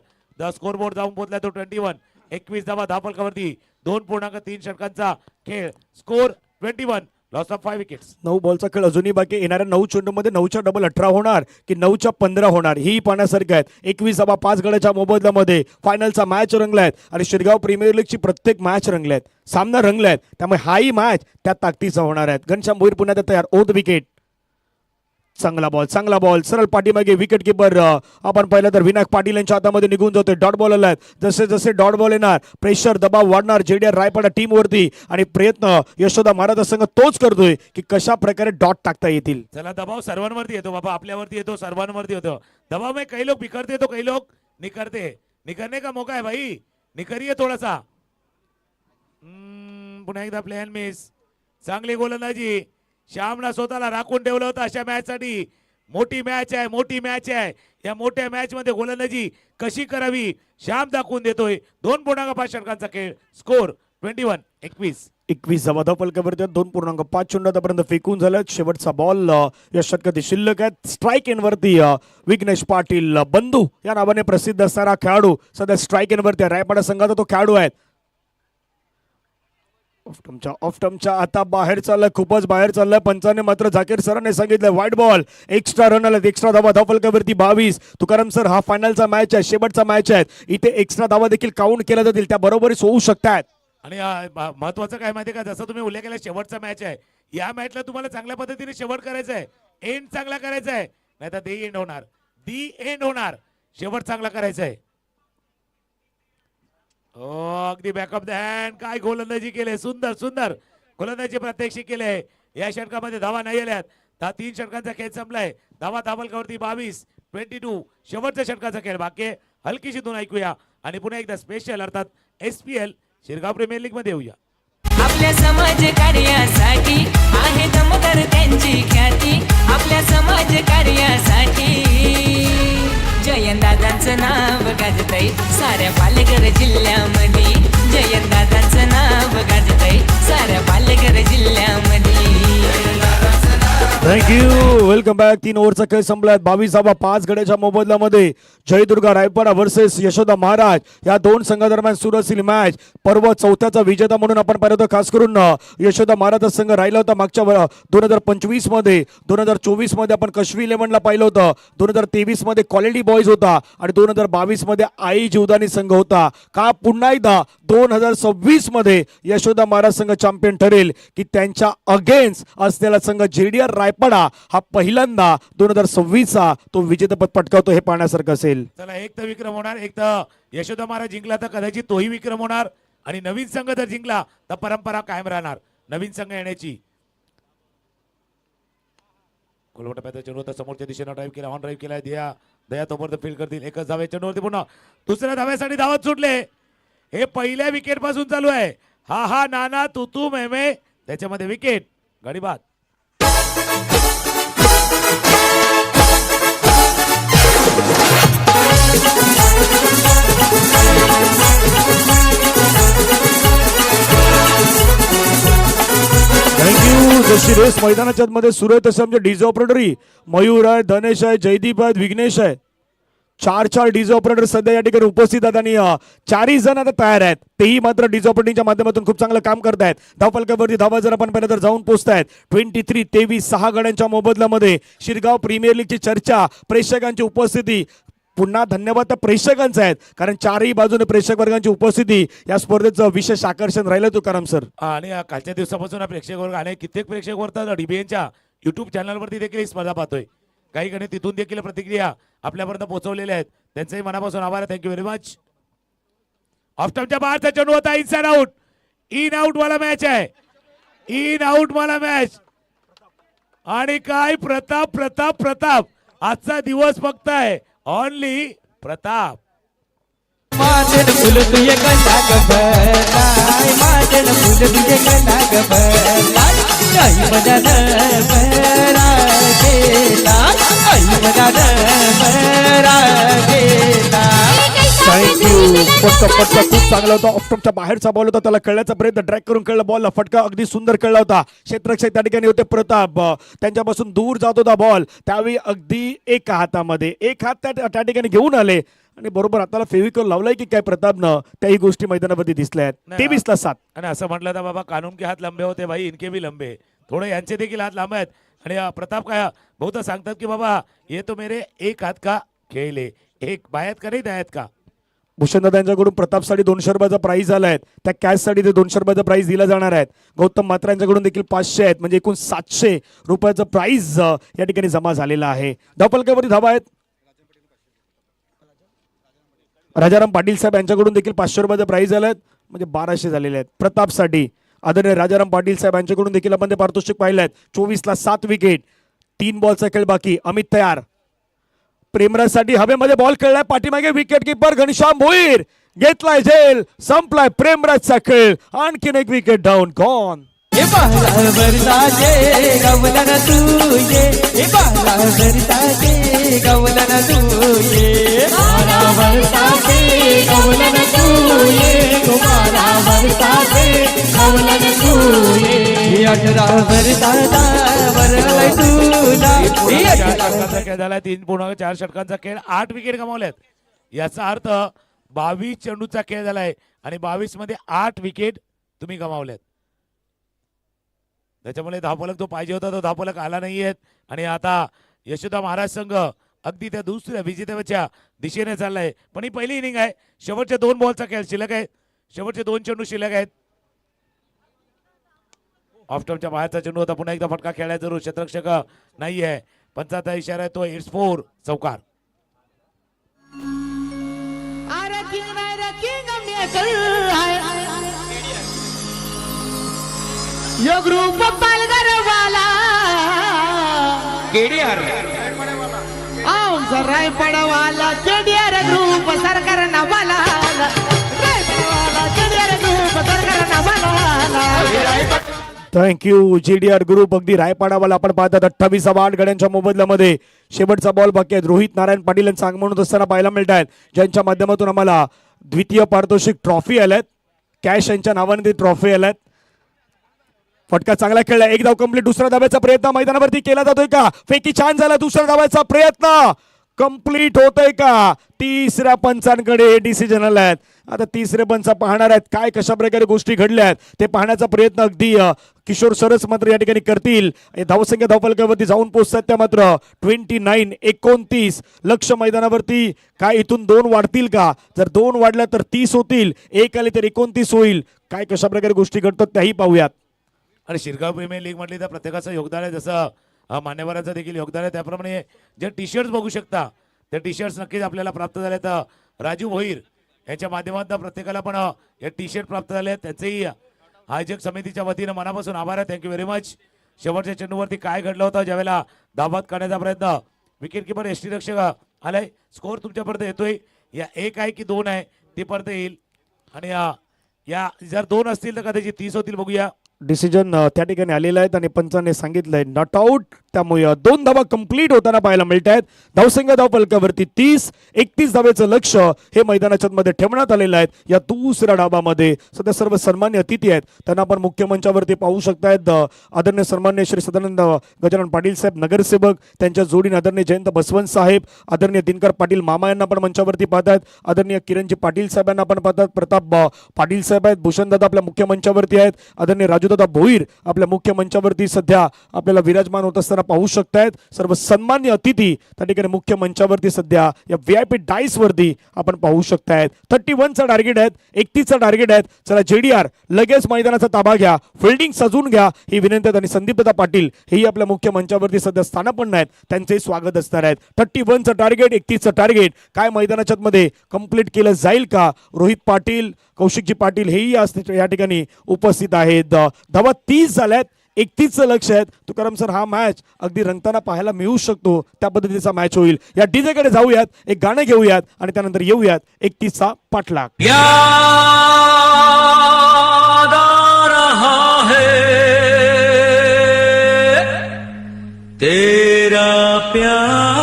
स्कोर बोर्ड जाऊन पोहोचला तो 21. 21 धावा धापलकावरती. 2.3 षटकांचा खेळ. स्कोर 21. Loss of 5 wickets. 9 बॉलचा खेळ अजूनही बाकी. येणाऱ्या 9 चेंडूमध्ये 9च्या डबल 18 होणार की 9च्या 15 होणार ही पाहण्यासारखं आहे. 21 धावा 5 गड्याच्या मोबदल्यामध्ये फायनलचा मॅच रंगलाय आणि शिरगाव प्रीमियर लीगची प्रत्येक मॅच रंगल्यात, सामना रंगलाय. त्यामुळे हाही मॅच त्या ताकदीचा होणार आहेत. घनश्याम भोईर पुन्हा तयार. Over the wicket. चांगला बॉल सरळ पाठीमागे. विकेट किपर आपण पाहिलं तर विनायक पाटील यांच्या हातामध्ये निघून जातोय. डॉट बॉल आलाय. जसे जसे डॉट बॉल येणार प्रेशर दबाव वाढणार जेडीआर रायपाडा टीम वरती आणि प्रयत्न यशोदा महाराज संघ तोच करतोय की कशा प्रकारे डॉट टाकता येतील. चला दबाव सर्वांवरती येतो बाबा. आपल्यावरती येतो, सर्वांवरती येतो दबाव में. काही लोक बिखरते तो काही लोक निखरते. निखरने का मौका है भाई, निखरिए थोडासा. पुन्हा एकदा प्लेन मिस. चांगली गोलंदाजी. श्यामला स्वतःला राखून ठेवलं होतं अशा मॅच साठी. मोठी मॅच आहे. या मोठ्या मॅच मध्ये गोलंदाजी कशी करावी श्याम दाखवून देतोय. 2.5 षटकांचा खेळ. स्कोर 21. 21 धावा धापलकावरती. 2.5 चेंडू आतापर्यंत फेकून झाल्यात. शेवटचा बॉल या षटकात शिल्लक आहेत. स्ट्राईक एन वरती विघ्नेश पाटील बंधू या नावाने प्रसिद्ध असणारा खेळाडू सध्या स्ट्राईक एन वरती रायपाडा संघाचा तो खेळाडू आहे. ऑफटमच्या आता बाहेर चाललाय, खूपच बाहेर चाललाय. पंचाने मात्र झाकीर सरांनी सांगितलंय वाईट बॉल. एक्स्ट्रा रन आले. एक्स्ट्रा धावा धापलकावरती 22. तुकाराम सर हा फायनलचा मॅच आहे, शेवटचा मॅच आहे. इथे एक्स्ट्रा धावा देखील काउंट केल्या जातील, त्या बरोबरीच होऊ शकतात. आणि महत्वाचं काय माहिती का, जसं तुम्ही उल्लेख केला शेवटचा मॅच आहे. या मॅचला तुम्हाला चांगल्या पद्धतीने शेवट करायचा आहे. एंड चांगला करायचा आहे, नाही तर दी एंड होणार. शेवट चांगला करायचा आहे. अगदी बॅकअप द हँड. काय गोलंदाजी केले. सुंदर गोलंदाजी प्रात्यक्षिक केले. या षटकामध्ये धावा नाही आल्यात. 3 षटकांचा खेळ संपलाय. धावा धापलकावरती 22. शेवटच्या षटकाचा खेळ बाकी. हलकीशी धून ऐकूया आणि पुन्हा एकदा स्पेशल अर्थात SPL शिरगाव प्रीमियर लीग मध्ये येऊया. आपल्या समाज कार्यासाठी आहे दमदार त्यांची ख्याती. आपल्या समाज कार्यासाठी जयंत दादा गाजतय साऱ्या पालघर जिल्ह्यामध्ये जयदादाचं नाव गाजतय साऱ्या पालघर जिल्ह्यामध्ये थँक्यू. Welcome back. 3 ओव्हरचा खेळ संपलाय. 22 5 गड्याच्या मोबदल्यामध्ये जयदुर्गा रायपाडा वर्सेस यशोदा महाराज या दोन संघादरम्यान सुरू असलेली मॅच. पर्व चौथ्याचा विजेता म्हणून आपण पाहिलं होतं. खास करून यशोदा महाराजचा संघ राहिला होता मागच्या 2025 मध्ये. 2024 मध्ये आपण कश्मी 11ला पाहिलं होतं. 2023 मध्ये क्वालिटी बॉईज होता आणि 2022 मध्ये आई जीवदानी संघ होता. का पुन्हा एकदा 2026 मध्ये यशोदा महाराज संघ चॅम्पियन ठरेल की त्यांच्या अगेन्स्ट असलेला संघ जेडीआर रायपाडा हा पहिल्यांदा 2026चा तो विजेतेपद पटकावतो हे पाहण्यासारखं असेल. चला, एक तर विक्रम होणार, एक तर यशोदा महाराज जिंकला तर कदाचित तोही विक्रम होणार आणि नवीन संघ जर जिंकला तर परंपरा कायम राहणार नवीन संघ येण्याची. कोलवटा पैदा चेंडू होता समोरच्या दिशेनं ड्राईव्ह केला, ऑन ड्राईव्ह केलाय. दया तोपर्यंत फील्ड करतील. एकच धावे चेंडूवरती पुन्हा दुसऱ्या धाव्यासाठी धावत सुटले. हे पहिल्या विकेट पासून चालू आहे. हा हा नाना तुतू मेमे त्याच्यामध्ये विकेट गाडी बाद. थँक्यू. जशी रेस मैदानाच्या मध्ये सुरू आहे तसं आमचे डीजे ऑपरेटरी मयूर आहे, धनेश आहे, जयदीप आहेत, विघ्नेश आहे. 4 डीजे ऑपरेटर सध्या या ठिकाणी उपस्थित आहेत आणि 4 जण आता तयार आहेत. तेही मात्र डीजे ऑपरेटिंगच्या माध्यमातून खूप चांगलं काम करतायत. धावफलकावरती धावा जर आपण पाहिलं तर जाऊन पोहोचतायत. 23-23 6 गड्यांच्या मोबदल्यामध्ये शिरगाव प्रीमियर लीगची चर्चा, प्रेक्षकांची उपस्थिती. पुन्हा धन्यवाद त्या प्रेक्षकांचा आहेत कारण चारही बाजूने प्रेक्षक वर्गांची उपस्थिती या स्पर्धेचं विशेष आकर्षण राहिलं तुकाराम सर. आणि कालच्या दिवसापासून प्रेक्षक वर्ग आणि कित्येक प्रेक्षक वर्ग डीबीएनच्या युट्यूब चॅनलवरती देखील ही स्पर्धा पाहतोय. काही कडे तिथून देखील प्रतिक्रिया आपल्यापर्यंत पोहोचवलेल्या आहेत. त्यांचंही मनापासून आभार. Thank you very much. ऑफस्टॉपच्या बाहेरचा चेंडू होता इनसाइड आउट. इन आउट वाला मॅच आहे. इन आउट वाला मॅच. आणि काय प्रताप प्रताप प्रताप आजचा दिवस बघताय. ओनली प्रताप. माझे फुल तुझे कंडा गबलाय, माझे फुल तुझे कंडा गबलाय. आई बजान बरा गेला, आई बजान बरा गेला. थँक्यू. पट्टा खूप चांगला होता. ऑफटॉपच्या बाहेरचा बॉल होता. त्याला खेळण्याचा प्रयत्न ट्रॅक करून खेळला. बॉलला फटका अगदी सुंदर खेळला होता. क्षेत्ररक्षक त्या ठिकाणी होते प्रताप. त्यांच्यापासून दूर जात होता बॉल. त्यावेळी अगदी एक हात त्या ठिकाणी घेऊन आले आणि बरोबर हाताला फेविकॉल लावलाय की काय प्रतापनं त्याही गोष्टी मैदानावरती दिसल्या आहेत. 23-7. आणि असं म्हटलं तर बाबा कानून के हात लंबे होते भाई, इनके भी लंबे. थोडे यांचे देखील हात लांब आहेत. आणि प्रताप काय बहुधा सांगतात की बाबा ये तो मेरे एक हात का खेळ आहे, एक बायात का नाही दायात का. भूषणदादा यांच्याकडून प्रतापसाठी 200 रुपयाचा प्राइज आलाय. त्या कॅशसाठी ते 200 रुपयाचा प्राइज दिला जाणार आहे. गौतम मात्रा यांच्याकडून देखील 500 आहेत म्हणजे एकूण 700 रुपयाचं प्राइज या ठिकाणी जमा झालेला आहे. धावफलकावरती धावा आहेत. राजाराम पाटील साहेब यांच्याकडून देखील 500 रुपयाचा प्राइज आलाय म्हणजे 1200 झालेले आहेत. प्रतापसाठी आदरणीय राजाराम पाटील साहेब यांच्याकडून देखील आपण ते पारितोषिक पाहिलं. 24-7 विकेट. 3 बॉलचा खेळ बाकी. अमित तयार. प्रेमराजसाठी हवेमध्ये बॉल खेळलाय. पाठीमागे विकेट किपर घनश्याम भोईर घेतलाय झेल. संपलाय प्रेमराजचा खेळ. आणखीन एक विकेट डाऊन. गॉन. हे बाला वरदाजे गवलन तुये, हे बाला वरदाजे गवलन तुये, बाला वरदाजे गवलन तुये, बाला वरदाजे गवलन तुये. 18 वरदादा वरलय तुला. खेळ झाला. 3.4 षटकांचा खेळ. 8 विकेट गमावल्यात. याचा अर्थ 22 चेंडूचा खेळ झालाय आणि 22 मध्ये 8 विकेट तुम्ही गमावल्यात. त्याच्यामुळे धावफलक जो पाहिजे होता तो धावफलक आला नाहीयेत. आणि आता यशोदा महाराज संघ अगदी त्या दुसऱ्या विजेत्याच्या दिशेने चाललाय. पण ही पहिली इनिंग आहे. शेवटच्या 2 बॉलचा खेळ शिल्लक आहे. शेवटचे 2 चेंडू शिल्लक आहेत. ऑफस्टॉपच्या बाहेरचा चेंडू होता. पुन्हा एकदा फटका खेळायचा जरूर. क्षेत्ररक्षक नाही आहे. पंचाचा इशारा आहे तो. इट्स 4 चौकार. यो ग्रुप पालघर वाला केडीआर आमचा रायपडवाला केडीआर ग्रुप सरकार नावाला, रायपडवाला केडीआर ग्रुप सरकार नावाला. Thank you JDR group. अगदी रायपाडावाला आपण पाहतात 28 गड्यांच्या मोबदल्यामध्ये शेवटचा बॉल बाकी आहे. रोहित नारायण पाटील यांचं आगमन होत असताना पाहायला मिळत आहेत, ज्यांच्या माध्यमातून आम्हाला द्वितीय पारितोषिक ट्रॉफी आल्यात. कॅश यांच्या नावाने ती ट्रॉफी आल्यात. फटका चांगला खेळला. एक धाव कंप्लीट. दुसऱ्या धाब्याचा प्रयत्न मैदानावरती केला जातोय का? फेकी छान झाला. दुसऱ्या धाब्याचा प्रयत्न कंप्लीट होतोय का? तिसऱ्या पंचांकडे डिसिजन आलाय. आता तिसरे पंच पाहणार आहेत काय कशा प्रकारे गोष्टी घडल्या आहेत ते पाहण्याचा प्रयत्न अगदी किशोर सरस मात्र या ठिकाणी करतील. धावसंख्या धावफलकावरती जाऊन पोहोचतात त्या मात्र 29-29 लक्ष मैदानावरती. काय इथून 2 वाढतील का? जर 2 वाढल्या तर 30 होतील. 1 आले तर 29 होईल. काय कशा प्रकारे गोष्टी घडतात त्याही पाहूयात. आणि शिरगाव प्रीमियर लीग म्हटली तर प्रत्येकाचं योगदान आहे, जसं मान्यवरांचं देखील योगदान आहे. त्याप्रमाणे जे टी शर्ट्स बघू शकता ते टी शर्ट्स नक्कीच आपल्याला प्राप्त झाले. तर राजू भोईर यांच्या माध्यमातून प्रत्येकाला पण हे टी शर्ट प्राप्त झाले. त्यांचेही आयोजक समितीच्या वतीनं मनापासून आभार आहे. Thank you very much. शेवटच्या चेंडूवरती काय घडलं होतं ज्यावेळेला धाबात काढण्याचा प्रयत्न, विकेट किपर एसटी रक्षक आलाय. स्कोअर तुमच्यापर्यंत येतोय. या 1 आहे की 2 आहे ती परत येईल. आणि या जर 2 असतील तर कदाचित 30 होतील. बघूया. डिसिजन त्या ठिकाणी आलेला आहे आणि पंचाने सांगितलंय नॉट आउट. त्यामुळे 2 धावा कंप्लीट होताना पाहायला मिळत आहेत. धावसंख्या धावफलकावरती 30-31 धावेचं लक्ष हे मैदानाच्या मध्ये ठेवण्यात आलेलं आहे. या दुसऱ्या डावामध्ये सध्या सर्व सन्मान्य अतिथी आहेत, त्यांना आपण मुख्य मंचावरती पाहू शकतायत. आदरणीय सन्मान्य श्री सदानंद गजानन पाटील साहेब नगरसेवक, त्यांच्या जोडीने आदरणीय जयंत बसवंत साहेब, आदरणीय दिनकर पाटील मामा यांना पण मंचावरती पाहतात. आदरणीय किरणजी पाटील साहेबांना आपण पाहतात. प्रताप पाटील साहेब आहेत. भूषणदादा आपल्या मुख्य मंचावरती आहेत. आदरणीय राजूदादा भोईर आपल्या मुख्य मंचावरती सध्या आपल्याला विराजमान होत असताना पाहू शकतायत. सर्व सन्मान्य अतिथी त्या ठिकाणी मुख्य मंचावरती सध्या या VIP डाईस वरती आपण पाहू शकतायत. 31चा टार्गेट आहेत, 31चा टार्गेट आहेत. चला JDR लगेच मैदानाचा ताबा घ्या, फिल्डिंग सजून घ्या ही विनंती आहे. आणि संदीपदा पाटील हेही आपल्या मुख्य मंचावरती सध्या स्थानापन्न आहेत, त्यांचे स्वागत असणार आहेत. 31चं टार्गेट, 31चं टार्गेट काय मैदानाच्या मध्ये कंप्लीट केलं जाईल का? रोहित पाटील, कौशिकजी पाटील हेही या ठिकाणी उपस्थित आहेत. धावा 30 झाल्यात, 31चं लक्ष आहेत. तुकाराम सर हा मॅच अगदी रंगताना पाहायला मिळू शकतो, त्या पद्धतीचा मॅच होईल. या डीजे कडे जाऊयात, एक गाणं घेऊयात आणि त्यानंतर येऊयात 31चा पाठलाग. तेरा प्यार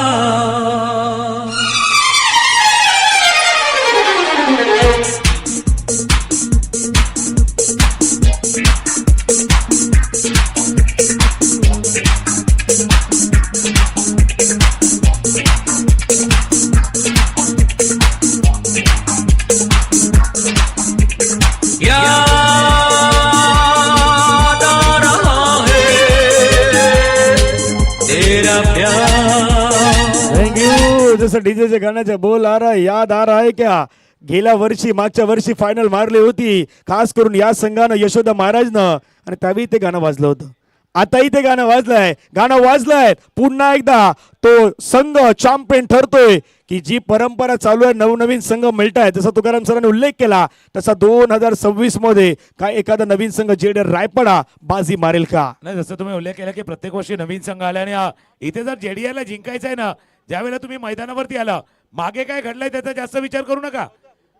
जसं डीजेच्या गाण्याचे बोल आ रहा है, याद आ रहा है क्या? गेल्या वर्षी मागच्या वर्षी फायनल मारली होती खास करून या संघानं यशोदा महाराजनं, आणि त्यावेळी ते गाणं वाजलं होतं. आताही ते गाणं वाजलंय, गाणं वाजलंय. पुन्हा एकदा तो संघ चॅम्पियन ठरतोय की जी परंपरा चालू आहे, नवनवीन संघ मिळत आहेत. जसा तुकाराम सरांनी उल्लेख केला तसा 2026 मध्ये काय एखादा नवीन संघ JDR रायपाडा बाजी मारेल का? नाही, जसं तुम्ही उल्लेख केला की प्रत्येक वर्षी नवीन संघ आला आणि इथे जर JDR ला जिंकायचं आहे ना, ज्यावेळेला तुम्ही मैदानावरती आला, मागे काय घडलंय त्याचा जास्त विचार करू नका,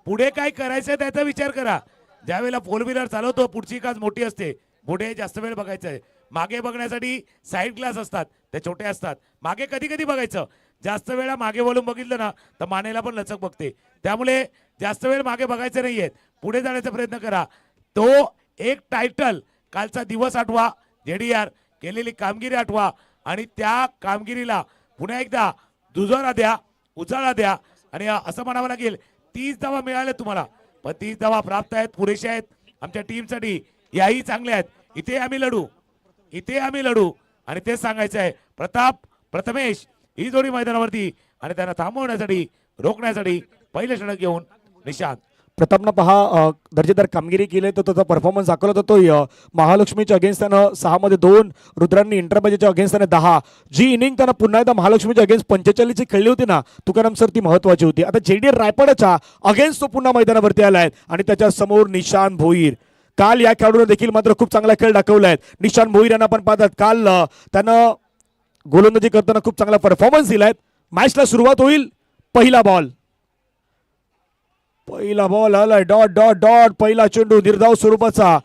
पुढे काय करायचंय त्याचा विचार करा. ज्यावेळेला 4 व्हीलर चालवतो पुढची काच मोठी असते, पुढे जास्त वेळ बघायचं आहे. मागे बघण्यासाठी साईड ग्लास असतात, ते छोटे असतात. मागे कधी कधी बघायचं, जास्त वेळा मागे वळून बघितलं ना तर मानेला पण लचक बघते. त्यामुळे जास्त वेळ मागे बघायचं नाहीये, पुढे जाण्याचा प्रयत्न करा. तो एक टायटल, कालचा दिवस आठवा, JDR केलेली कामगिरी आठवा आणि त्या कामगिरीला पुन्हा एकदा दुजोरा द्या, उजाळा द्या. आणि असं म्हणावं लागेल 30 धावा मिळाल्या तुम्हाला, पण 30 धावा प्राप्त आहेत, पुरेशा आहेत आमच्या टीमसाठी. याही चांगल्या आहेत. इथे आम्ही लढू, इथे आम्ही लढू आणि तेच सांगायचं आहे. प्रताप, प्रथमेश ही जोडी मैदानावरती आणि त्यांना थांबवण्यासाठी, रोखण्यासाठी पहिले षटक घेऊन निशांत. प्रतापनं पहा दर्जेदार कामगिरी केली, तर त्याचा परफॉर्मन्स दाखवला जातो. महालक्ष्मीच्या अगेन्स्ट त्यानं 6 मध्ये 2, रुद्रांनी इंटरबाजेच्या अगेन्स्ट त्याने 10. जी इनिंग त्यानं पुन्हा एकदा महालक्ष्मीच्या अगेन्स्ट 45 खेळली होती ना तुकाराम सर, ती महत्वाची होती. आता JDR रायपाडाच्या अगेन्स्ट तो पुन्हा मैदानावरती आलाय आणि त्याच्या समोर निशांत भोईर. काल या खेळाडूने देखील मात्र खूप चांगला खेळ दाखवलाय. निशांत भोईर यांना आपण पाहतात, काल त्यानं गोलंदाजी करताना खूप चांगला परफॉर्मन्स दिलाय. मॅचला सुरुवात होईल. पहिला बॉल आलाय, डॉट डॉट डॉट. पहिला चेंडू निर्धाव स्वरूपाचा,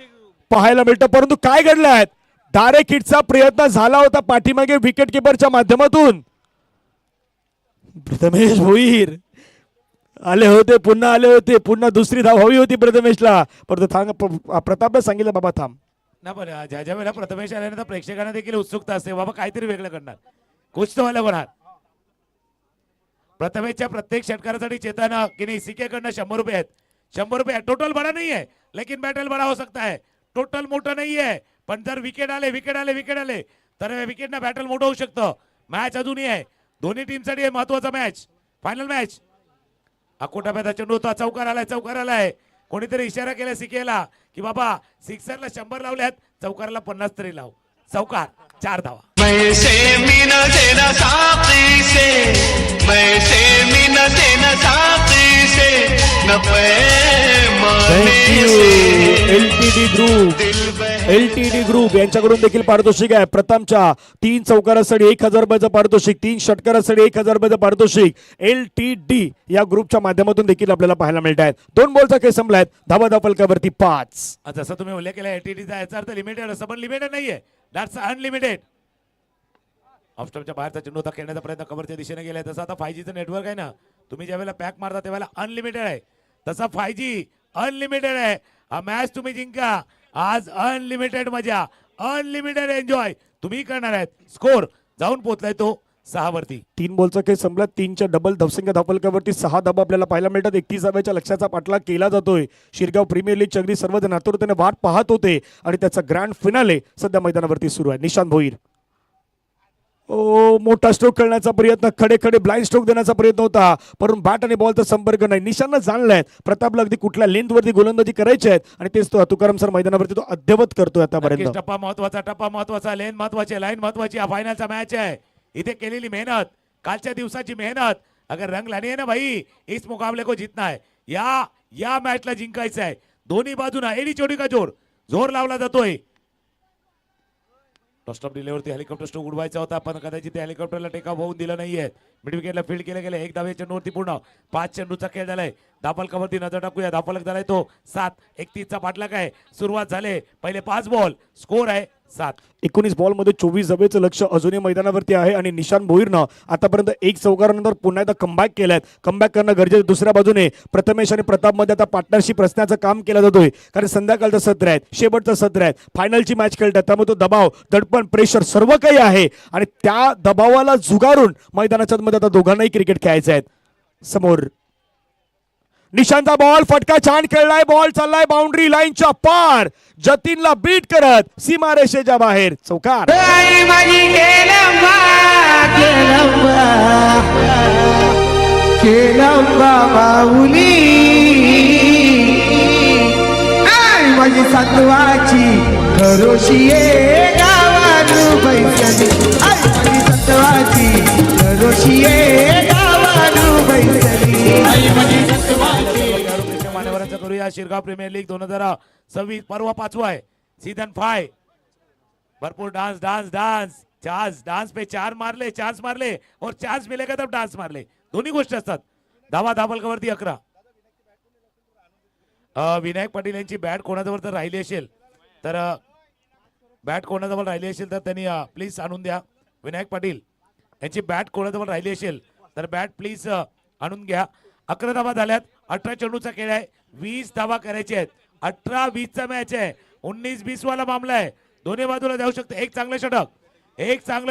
पाहायला मिळतं. परंतु काय घडलंय, डायरेक्ट हिटचा प्रयत्न झाला होता पाठीमागे विकेट किपरच्या माध्यमातून. प्रथमेश भोईर आले होते, पुन्हा आले होते, पुन्हा दुसरी धाव हवी होती प्रथमेशला, परंतु प्रतापने सांगितलं बाबा थांब. ना पण ज्या ज्या वेळेला प्रथमेश आल्यानंतर प्रेक्षकांना देखील उत्सुकता असते, बाबा काहीतरी वेगळं करणार, कुछ तो व्हायला होणार. प्रथमेशच्या प्रत्येक षटकारासाठी चेतन की नाही सिकेकडनं 100 रुपये आहेत. 100 रुपये टोटल बड़ा नहीं है, लेकिन बैटल बड़ा हो सकता है. टोटल मोठं नाही आहे, पण जर विकेट आले तर विकेटनं बॅटल मोठं होऊ शकतं. मॅच अजूनही आहे, दोन्ही टीमसाठी आहे महत्वाचा मॅच, फायनल मॅच. अकोटाप्याचा चेंडू होता, चौकार आलाय. कोणीतरी इशारा केला सिकेला की बाबा सिक्सरला 100 लावल्यात, चौकाराला 50 तरी लाव. चौकार 4 धावा. मैसे मीन देना साथी से, मैसे मीन देना साथी से, न पैमाने से एलटीडी ग्रुप यांच्याकडून देखील पारितोषिक आहे. प्रथमच्या 3 चौकारासाठी 1000 रुपयाचं पारितोषिक, 3 षटकारासाठी 1000 रुपयाचं पारितोषिक एलटीडी या ग्रुपच्या माध्यमातून देखील आपल्याला पाहायला मिळत आहेत. 2 बॉलचा खेळ संपलाय, धावा फलकावरती 5. जसं तुम्ही उल्लेख केला एलटीडीचा याचा अर्थ लिमिटेड असं, पण लिमिटेड नाहीये, दॅट्स अनलिमिटेड. ऑफस्टॉपच्या बाहेरचा चेंडू होता, खेळण्याचा प्रयत्न कव्हरच्या दिशेने गेलाय. तसं आता 5Gचं नेटवर्क आहे ना, तुम्ही ज्या वेळेला पॅक मारता त्यावेळेला अनलिमिटेड आहे, तसा 5G अनलिमिटेड आहे. हा मॅच तुम्ही जिंका आज, अनलिमिटेड मजा, अनलिमिटेड एन्जॉय तुम्ही करणार आहेत. स्कोर जाऊन पोहोचलाय तो 6 वरती. 3 बॉलचा खेळ संपला, 3च्या डबल धावसंख्या धावफलकावरती 6 धाबा आपल्याला पाहायला मिळतात. 31 धाब्याच्या लक्ष्याचा पाठलाग केला जातोय. शिरगाव प्रीमियर लीगचे अगदी सर्वजण आतुरतेने वाट पाहत होते आणि त्याचा ग्रँड फिनाले सध्या मैदानावरती सुरू आहे. निशांत भोईर मोठा स्ट्रोक खेळण्याचा प्रयत्न, खडे ब्लाइंड स्ट्रोक देण्याचा प्रयत्न होता, परंतु बॅट आणि बॉलचा संपर्क नाही. निशांना जाणलाय प्रतापला अगदी कुठल्या लेंथवरती गोलंदाजी करायची आहे आणि तेच तो तुकाराम सर मैदानावरती तो अद्ययावत करतोय आतापर्यंत. टप्पा महत्वाचा, लेन महत्वाची, लाईन महत्वाची. हा फायनलचा मॅच आहे. इथे केलेली मेहनत, कालच्या दिवसाची मेहनत अगर रंग लानी है ना भाई, इस मुकाबले को जीतना है. या मॅचला जिंकायचं आहे. दोन्ही बाजूना एडी चोडी का जोर लावला जातोय. टॉस्टॉप डिलेवरती हेलिकॉप्टर स्ट्रोक उडवायचा होता, पण कदाचित त्या हेलिकॉप्टरला टेकअप होऊन दिलं नाहीये. मिड विकेटला फील्ड केलं गेलं. 1 धावे चेंडूवरती पूर्ण 5 चेंडूचा खेळ झालाय. धावफलकावरती नजर टाकूया, धावफलक झालाय तो 7-31चा पाठलाग आहे. सुरुवात झाले पहिले 5 बॉल, स्कोर आहे 7. 19 बॉलमध्ये 24 धावेचं लक्ष अजूनही मैदानावरती आहे आणि निशांत भोईरनं आतापर्यंत 1 चौकारानंतर पुन्हा एकदा कमबॅक केलाय. कमबॅक करणं गरजेचं. दुसऱ्या बाजूने प्रथमेश आणि प्रताप मध्ये आता पार्टनरशिप रचण्याचं काम केलं जातोय, कारण संध्याकाळचं सत्र आहे, शेवटचं सत्र आहे, फायनलची मॅच खेळतात. त्यामुळे तो दबाव, दडपण, प्रेशर सर्व काही आहे आणि त्या दबावाला झुगारून मैदानाच्या मध्ये आता दोघांनाही क्रिकेट खेळायचं आहे. समोर निशांतचा बॉल, फटका छान खेळलाय, बॉल चाललाय बाउंड्री लाईनच्या पार, जतीनला बीट करत सीमारेषेच्या बाहेर. चौकार. आई माझी केलंबा माऊली, आई माझी सत्वाची खरोशी गावानू बैसली, आई माझी सत्वाची खरोशी गावानू बैसली, आई माझी सत्वाची. मान्यवरांचा करूया. शिरगाव प्रीमियर लीग 2026 पर्व 5वां आहे, सीझन 5. भरपूर डांस पे 4 मारले, चांस मारले और चांस मिलेगा तब डांस मारले, दोन्ही गोष्टी असतात. धावफलकावरती 11. विनायक पाटील यांची बॅट कोणाजवळ जर राहिली असेल तर त्यांनी प्लीज आणून द्या. विनायक पाटील यांची बॅट कोणाजवळ राहिली असेल तर बॅट प्लीज आणून घ्या. 11 धावा झाल्यात. 18 चेंडूचा खेळ आहे, 20 धावा करायचे आहेत. 18-20चा मॅच आहे, 19-20 वाला मामला आहे. दोन्ही बाजूला जाऊ शकते. एक चांगलं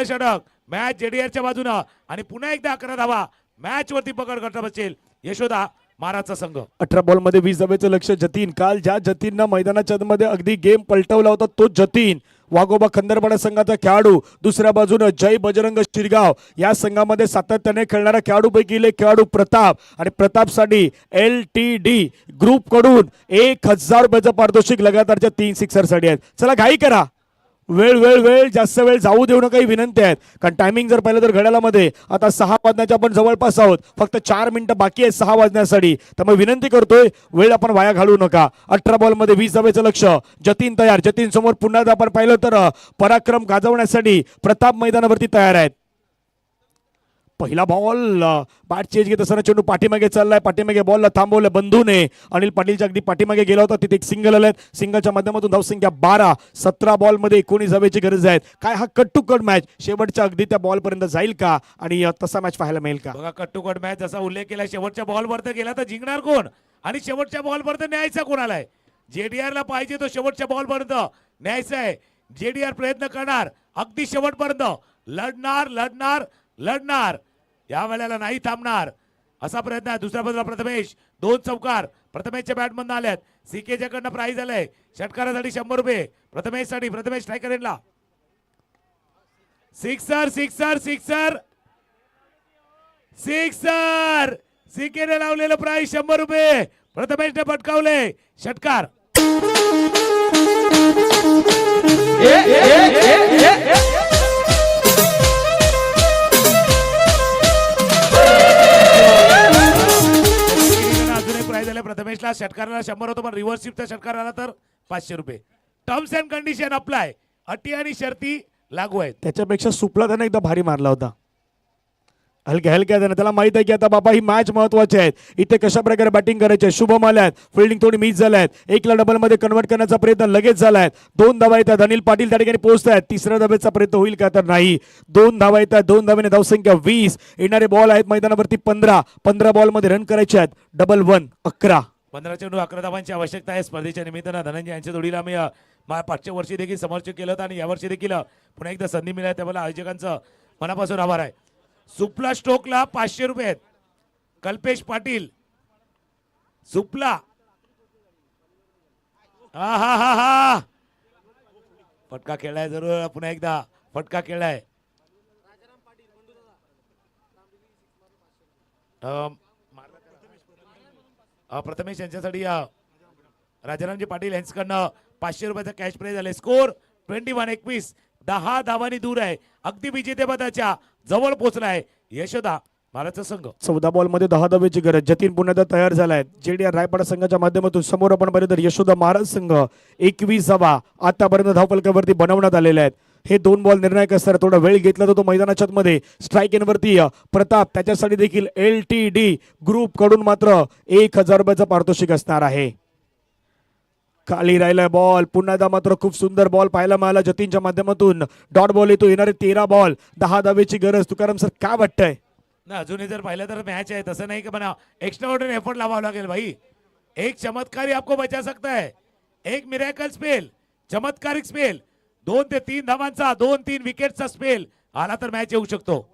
षटक मॅच जेडीआरच्या बाजूनं आणि पुन्हा एकदा 11 धावा. मॅच वरती पकड करता बसेल यशोदा महाराजचा संघ. 18 बॉलमध्ये 20 धावेचं लक्ष. जतीन, काल ज्या जतीननं मैदानाच्या मध्ये अगदी गेम पलटवला होता तो जतीन, वाघोबा खंदरपाडा संघाचा खेळाडू. दुसऱ्या बाजूने जय बजरंग शिरगाव या संघामध्ये सातत्याने खेळणारा खेळाडूपैकी एक खेळाडू प्रताप, आणि प्रतापसाठी एलटीडी ग्रुप कडून 1000 रुपयाचं पारितोषिक लगातारच्या 3 सिक्सरसाठी आहेत. चला घाई करा, वेळ जास्त वेळ जाऊ देऊ नका ही विनंती आहे, कारण टायमिंग जर पाहिलं तर घड्याळामध्ये आता 6 वाजण्याच्या आपण जवळपास आहोत. फक्त 4 मिनिटं बाकी आहेत 6 वाजण्यासाठी. त्यामुळे विनंती करतोय, वेळ आपण वाया घालवू नका. 18 बॉलमध्ये 20 धावेचं लक्ष. जतीन तयार. जतीन समोर पुन्हा आपण पाहिलं तर पराक्रम गाजवण्यासाठी प्रताप मैदानावरती तयार आहेत. पहिला बॉल बॅट चेंज घेत असताना चेंडू पाठीमागे चाललाय, पाठीमागे बॉलला थांबवलं बंधूने. अनिल पाटीलच्या अगदी पाठीमागे गेला होता, तिथे एक सिंगल आलाय. सिंगलच्या माध्यमातून धावसंख्या 12. 17 बॉलमध्ये 19 धावेची गरज आहे. काय हा कट टू कट मॅच शेवटच्या अगदी त्या बॉल पर्यंत जाईल का आणि तसा मॅच पाहायला मिळेल का? बघा कट टू कट मॅच जसा उल्लेख केला, शेवटच्या बॉलवर तर गेला तर जिंकणार कोण आणि शेवटच्या बॉलवर तर न्यायचा कोणाला आहे? जेडीआर ला पाहिजे तो शेवटच्या बॉलपर्यंत न्यायचा आहे. जेडीआर प्रयत्न करणार अगदी शेवटपर्यंत, लढणार लढणार लढणार, या वेळेला नाही थांबणार असा प्रयत्न आहे. दुसऱ्या बाजूला प्रथमेश 2 चौकार प्रथमेशच्या बॅटमधून आल्यात. सीकेच्या कडनं प्राइज आलंय षटकारासाठी 100 रुपये प्रथमेशसाठी. प्रथमेश स्ट्रायकरला सिक्सर सिक्सर सिक्सर सिक्सर, सीकेने लावलेलं प्राइज 100 रुपये प्रथमेशने पटकावले. षटकार अजूनही प्राइज आले प्रथमेशला. षटकाराला 100 होतो, पण रिव्हर्स शिफ्टचा षटकार आला तर 500 रुपये. टर्म्स अँड कंडिशन अप्लाय, अटी आणि शर्ती लागू आहेत. त्याच्यापेक्षा सुपला त्याने एकदा भारी मारला होता, हलक्या हलक्या त्याने. त्याला माहित आहे की आता बाबा ही मॅच महत्वाची आहे, इथे कशा प्रकारे बॅटिंग करायची आहे. शुभम आल्यात, फिल्डिंग थोडी मिस झाल्यात. 1ला डबल मध्ये कन्वर्ट करण्याचा प्रयत्न लगेच झालाय. 2 धावा येतात. अनिल पाटील त्या ठिकाणी पोहोचतायत. 3ऱ्या धावेचा प्रयत्न होईल का तर नाही. 2 धावा येतात. 2 धावेने धावसंख्या 20. येणारे बॉल आहेत मैदानावरती 15. 15 बॉल मध्ये रन करायचे आहेत. डबल 1 11. 15 चेंडू 11 धावांची आवश्यकता आहे. स्पर्धेच्या निमित्तानं धनंजय यांच्या जोडीला आम्ही पाठच्या वर्षी देखील समर्थित केलं होतं आणि यावर्षी देखील पुन्हा एकदा संधी मिळाली, त्यामुळे आयोजकांचं मनापासून आभार आहे. सुपला स्ट्रोकला 500 रुपये आहेत. कल्पेश पाटील सुपला, हा हा हा हा, फटका खेळलाय जरूर, पुन्हा एकदा फटका खेळलाय. प्रथमेश यांच्यासाठी राजारामजी पाटील यांच्याकडनं 500 रुपयाचा कॅश प्राइज आले. स्कोर 21-21. 10 धावांनी दूर आहे, अगदी विजेतेपदाच्या जवळ पोहोचलाय यशोदा महाराजचा संघ. 14 बॉलमध्ये 10 धावेची गरज. जतीन पुन्हा तयार झालाय. जेडीआर रायपाडा संघाच्या माध्यमातून समोर आपण पाहिलं तर यशोदा महाराज संघ 21 धावा आतापर्यंत धावफलकावरती बनवण्यात आलेल्या आहेत. हे 2 बॉल निर्णायक असतात. थोडा वेळ घेतला तो मैदानाच्या मध्ये. स्ट्राईक एनवरती प्रताप, त्याच्यासाठी देखील LTD ग्रुप कडून मात्र 1000 रुपयाचं पारितोषिक असणार आहे. खाली राहिलाय बॉल. पुन्हा एकदा मात्र खूप सुंदर बॉल पाहायला मिळाला जतीनच्या माध्यमातून. डॉट बॉल येतो. येणारे 13 बॉल 10 धावेची गरज. तुकाराम सर काय वाटतंय? ना अजूनही जर पाहिलं तर मॅच आहे, तसं नाही की म्हणा एक्स्ट्रा ऑर्डिनरी एफर्ट लावावा लागेल भाई. एक चमत्कारी आपको बचा सकता है, एक मिरेकल स्पेल, चमत्कारिक स्पेल. 2 ते 3 धावांचा 2-3 विकेटचा स्पेल आला तर मॅच येऊ शकतो.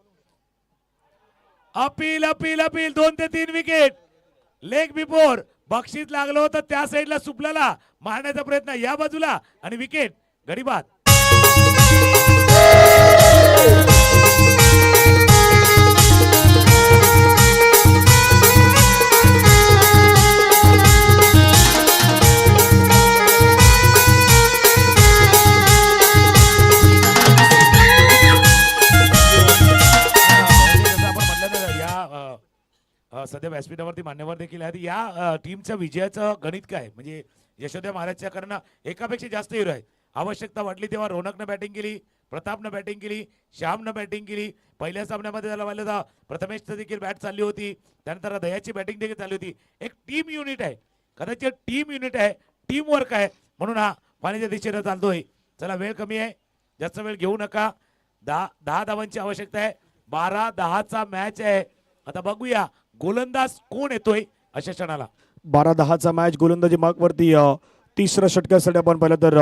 अपील अपील अपील 2 ते 3 विकेट. लेग बिफोर बक्षीस लागलं होतं त्या साईडला सुपलाला मारण्याचा प्रयत्न या बाजूला आणि विकेट गडीबाद. सध्या व्यासपीठावरती मान्यवर देखील आहेत. या टीमच्या विजयाचं गणित काय म्हणजे यशोदा महाराजच्या कारण एकापेक्षा जास्त हिरो आहेत. आवश्यकता वाटली तेव्हा रोनकनं बॅटिंग केली, प्रतापनं बॅटिंग केली, श्यामनं बॅटिंग केली. पहिल्या सामन्यामध्ये त्याला पाहिलं तर प्रथमेशचं देखील बॅट चालली होती, त्यानंतर दयाची बॅटिंग देखील चालली होती. एक टीम युनिट आहे, कदाचित टीम युनिट आहे, टीम वर्क आहे, म्हणून हा पाण्याच्या दिशेनं चालतोय. चला वेळ कमी आहे, जास्त वेळ घेऊ नका. 10 धावांची आवश्यकता आहे. 12-10चा मॅच आहे. आता बघूया गोलंदाज कोण येतोय अशा क्षणाला. 12-10चा मॅच. गोलंदाजी मार्कवरती 3ऱ्या षटकासाठी आपण पाहिलं तर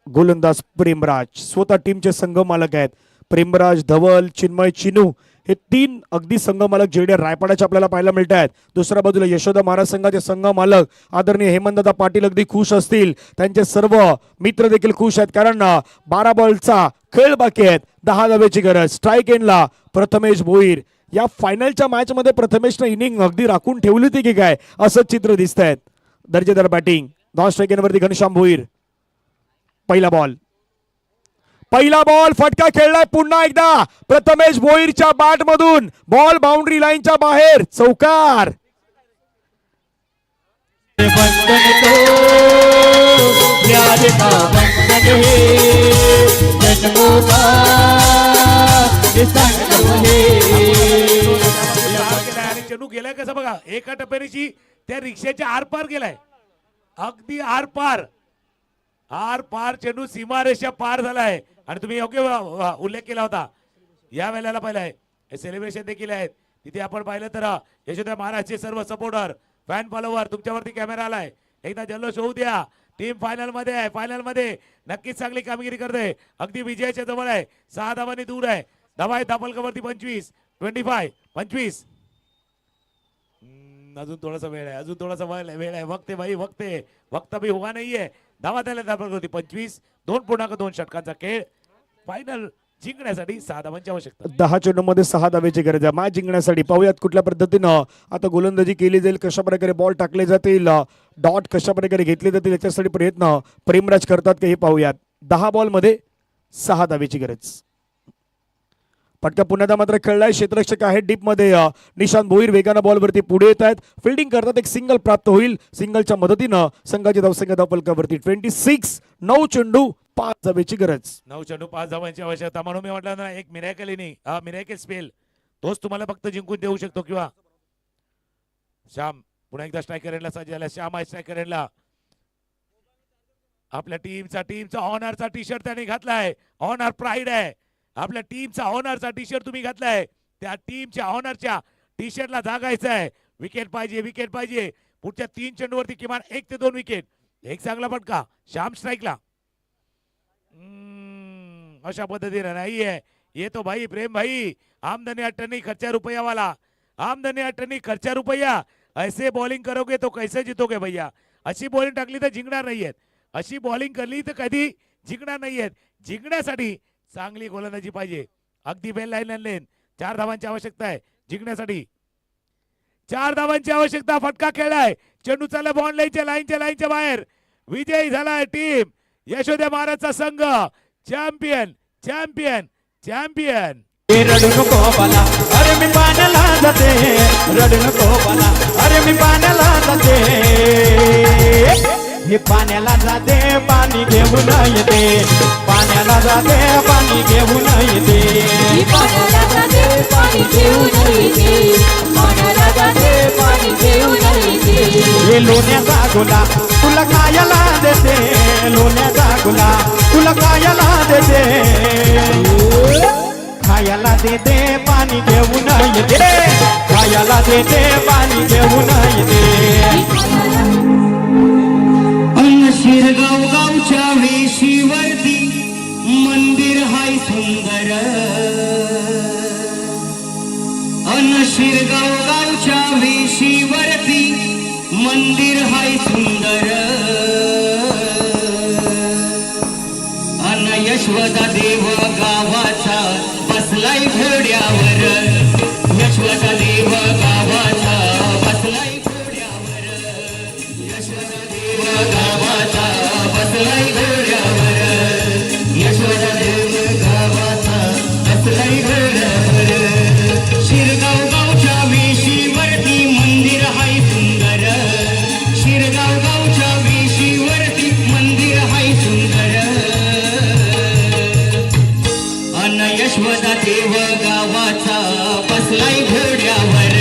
गोलंदाज प्रेमराज स्वतः टीमचे संघ मालक आहेत. प्रेमराज, धवल, चिन्मय, चिनू हे 3 अगदी संघ मालक जेडीआर रायपाडाचे आपल्याला पाहायला मिळत आहेत. दुसऱ्या बाजूला यशोदा महाराज संघाचे संघ मालक आदरणीय हेमंतदादा पाटील अगदी खुश असतील. त्यांचे सर्व मित्र देखील खुश आहेत, कारण 12 बॉलचा खेळ बाकी आहेत. 10 धावेची गरज. स्ट्राईक एंडला प्रथमेश भोईर. या फायनलच्या मॅच मध्ये प्रथमेशनं इनिंग अगदी राखून ठेवली होती की काय असं चित्र दिसत आहेत. दर्जेदार बॅटिंग. नॉन स्ट्राईक एंडवरती घनश्याम भोईर. पहिला बॉल फटका खेळलाय पुन्हा एकदा प्रथमेश भोईरच्या बॅट मधून. बॉल बाउंड्री लाईनच्या बाहेर. चौकार. बंधन तो प्यार का बंधन है, जन्मों का माझे सांग करू हे पार गेलाय आणि चेंडू गेलाय कसा बघा एका टप्प्याची त्या रिक्षाच्या आरपार गेलाय अगदी आर चेंडू सीमारेषा पार झालाय आणि तुम्ही योग्य उल्लेख केला होता या वेळेला पाहिलाय सेलिब्रेशन देखील आहेत तिथे आपण पाहिलं तर यशोदा महाराजचे सर्व सपोर्टर फॅन फॉलोवर तुमच्यावरती कॅमेरा आलाय एकदा जल्लोष होऊ द्या टीम फायनल मध्ये आहे फायनल मध्ये नक्कीच चांगली कामगिरी करते अगदी विजयाच्या जवळ आहे 6 धावांनी दूर आहे धावा आहे दापलकावरती 25 अजून थोडासा वेळ आहे वेळ आहे वक्त भी हुआ नाहीये धावा त्याला दापलकावरती 25 2.2 षटकांचा खेळ फायनल जिंकण्यासाठी 6 धावांची आवश्यकता 10 चेंडूमध्ये 6 धावेची गरज आहे मॅच जिंकण्यासाठी पाहूयात कुठल्या पद्धतीनं आता गोलंदाजी केली जाईल कशा प्रकारे बॉल टाकले जातील डॉट कशा प्रकारे घेतले जातील याच्यासाठी प्रयत्न प्रेमराज करतात का हे पाहूयात 10 बॉलमध्ये 6 धावेची गरज फटका पुन्हा मात्र खेळलाय क्षेत्ररक्षक आहे डीप मध्ये निशांत भोईर वेगानं बॉलवरती पुढे येत आहेत फिल्डिंग करतात एक सिंगल प्राप्त होईल सिंगलच्या मदतीनं संघाची धावसंख्या धावफलकावरती 26 9 चेंडू 5 धावेची गरज 9 चेंडू 5 धावांची आवश्यकता म्हणून मी म्हटलं ना एक मिरॅकल स्पेल तोच तुम्हाला फक्त जिंकून देऊ शकतो किंवा श्याम पुन्हा एकदा स्ट्रायकर एंडला सज्ज झाला श्याम आहे स्ट्रायकर एंडला आपल्या टीमचा ऑनरचा टी शर्ट त्याने घातलाय ऑनर प्राईड आहे आपल्या टीमचा ऑनरचा टी शर्ट तुम्ही घातलाय त्या टीमच्या ऑनरच्या टी शर्टला जागायचं आहे विकेट पाहिजे पुढच्या 3 चेंडूवरती किमान 1 ते 2 विकेट एक चांगला फटका श्याम स्ट्राईकला अशा पद्धतीने नाहीये ये तो भाई प्रेम भाई आमदनी 8 टन खर्चा रुपया वाला आमदनी 8 टन खर्चा रुपया ऐसे बॉलिंग करोगे तो कैसे जीतोगे भैया अशी बॉलिंग टाकली तर जिंकणार नाहीयेत अशी बॉलिंग करली तर कधी जिंकणार नाहीयेत जिंकण्यासाठी चांगली गोलंदाजी पाहिजे अगदी बेल लाईन 4 धावांची आवश्यकता आहे जिंकण्यासाठी 4 धावांची आवश्यकता फटका खेळलाय चेंडू चालला बॉन्ड लाईनच्या बाहेर विजयी झालाय टीम यशोदा महाराजचा संघ चॅम्पियन रडू नको बाला अरे मी पाण्याला जाते रडू नको बाला अरे मी पाण्याला जाते हे पाण्याला जाते पाणी घेऊन येते पाण्याला जाते पाणी घेऊन येते हे लोण्याचा गुला तुला खायला देते लोण्याचा गुला तुला खायला देते खायला देते पाणी घेऊन येते खायला देते पाणी घेऊन येते शिरगाव गावच्या वेशीवरती मंदिर हाय सुंदर शिरगाव गावच्या वेशीवरती मंदिर हाय सुंदर यशवदा देव गावाचा बसलाय घोड्यावर यशवदा देव गावाचा बसलाय घोड्यावर यशवदा देव गावाचा बसलाय घोड्यावर यशवदा देव गावाचा बसलाय घोड्यावर शिरगाव गावच्या वेशीवरती मंदिर हाय सुंदर शिरगाव गावच्या वेशीवरती मंदिर हाय सुंदर यशवदा देव गावाचा बसलाय घोड्यावर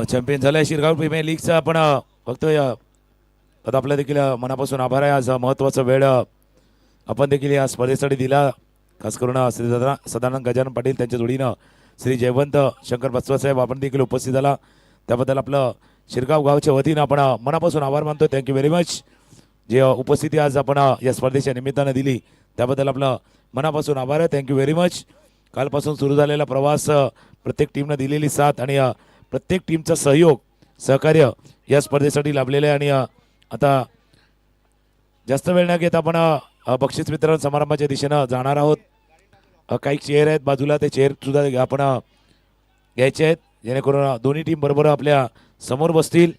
चॅम्पियन झालाय शिरगाव प्रीमियर लीगचा. आपण फक्त आता आपल्या देखील मनापासून आभार आहे. आज महत्त्वाचा वेळ आपण देखील या स्पर्धेसाठी दिला. खास करून श्री सदानंद गजानन पाटील त्यांच्या जोडीनं श्री जयवंत शंकर बसवासाहेब आपण देखील उपस्थित झाला. त्याबद्दल आपलं शिरगाव गावच्या वतीनं आपण मनापासून आभार मानतो. Thank you very much. जे उपस्थिती आज आपण या स्पर्धेच्या निमित्तानं दिली त्याबद्दल आपलं मनापासून आभार आहे. Thank you very much. कालपासून सुरू झालेला प्रवास, प्रत्येक टीमनं दिलेली साथ आणि प्रत्येक टीमचा सहयोग सहकार्य या स्पर्धेसाठी लाभलेलं आहे. आणि आता जास्त वेळ न घेता आपण बक्षीस वितरण समारंभाच्या दिशेनं जाणार आहोत. काही चेअर आहेत बाजूला, ते चेअर सुद्धा आपण घ्यायचे आहेत जेणेकरून दोन्ही टीम बरोबर आपल्या समोर बसतील.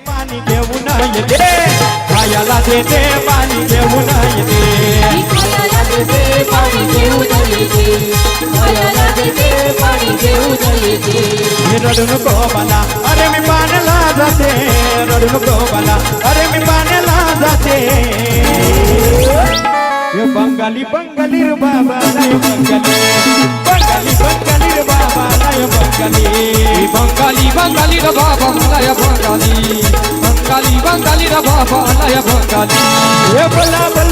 पाणी घेऊन येते खायला देते पाणी घेऊन येते खायला देते पाणी घेऊन येते खायला देते पाणी घेऊन येते रडू नको मला अरे मी पाण्याला जाते रडू नको मला अरे मी पाण्याला जाते ये बंगाली बंगाली रे बाबा लय बंगाली बंगाली बंगाली रे बाबा लय बंगाली बंगाली बंगाली रे बाबा लय बंगाली बंगाली बंगाली रे बाबा लय बंगाली ये बोला बोला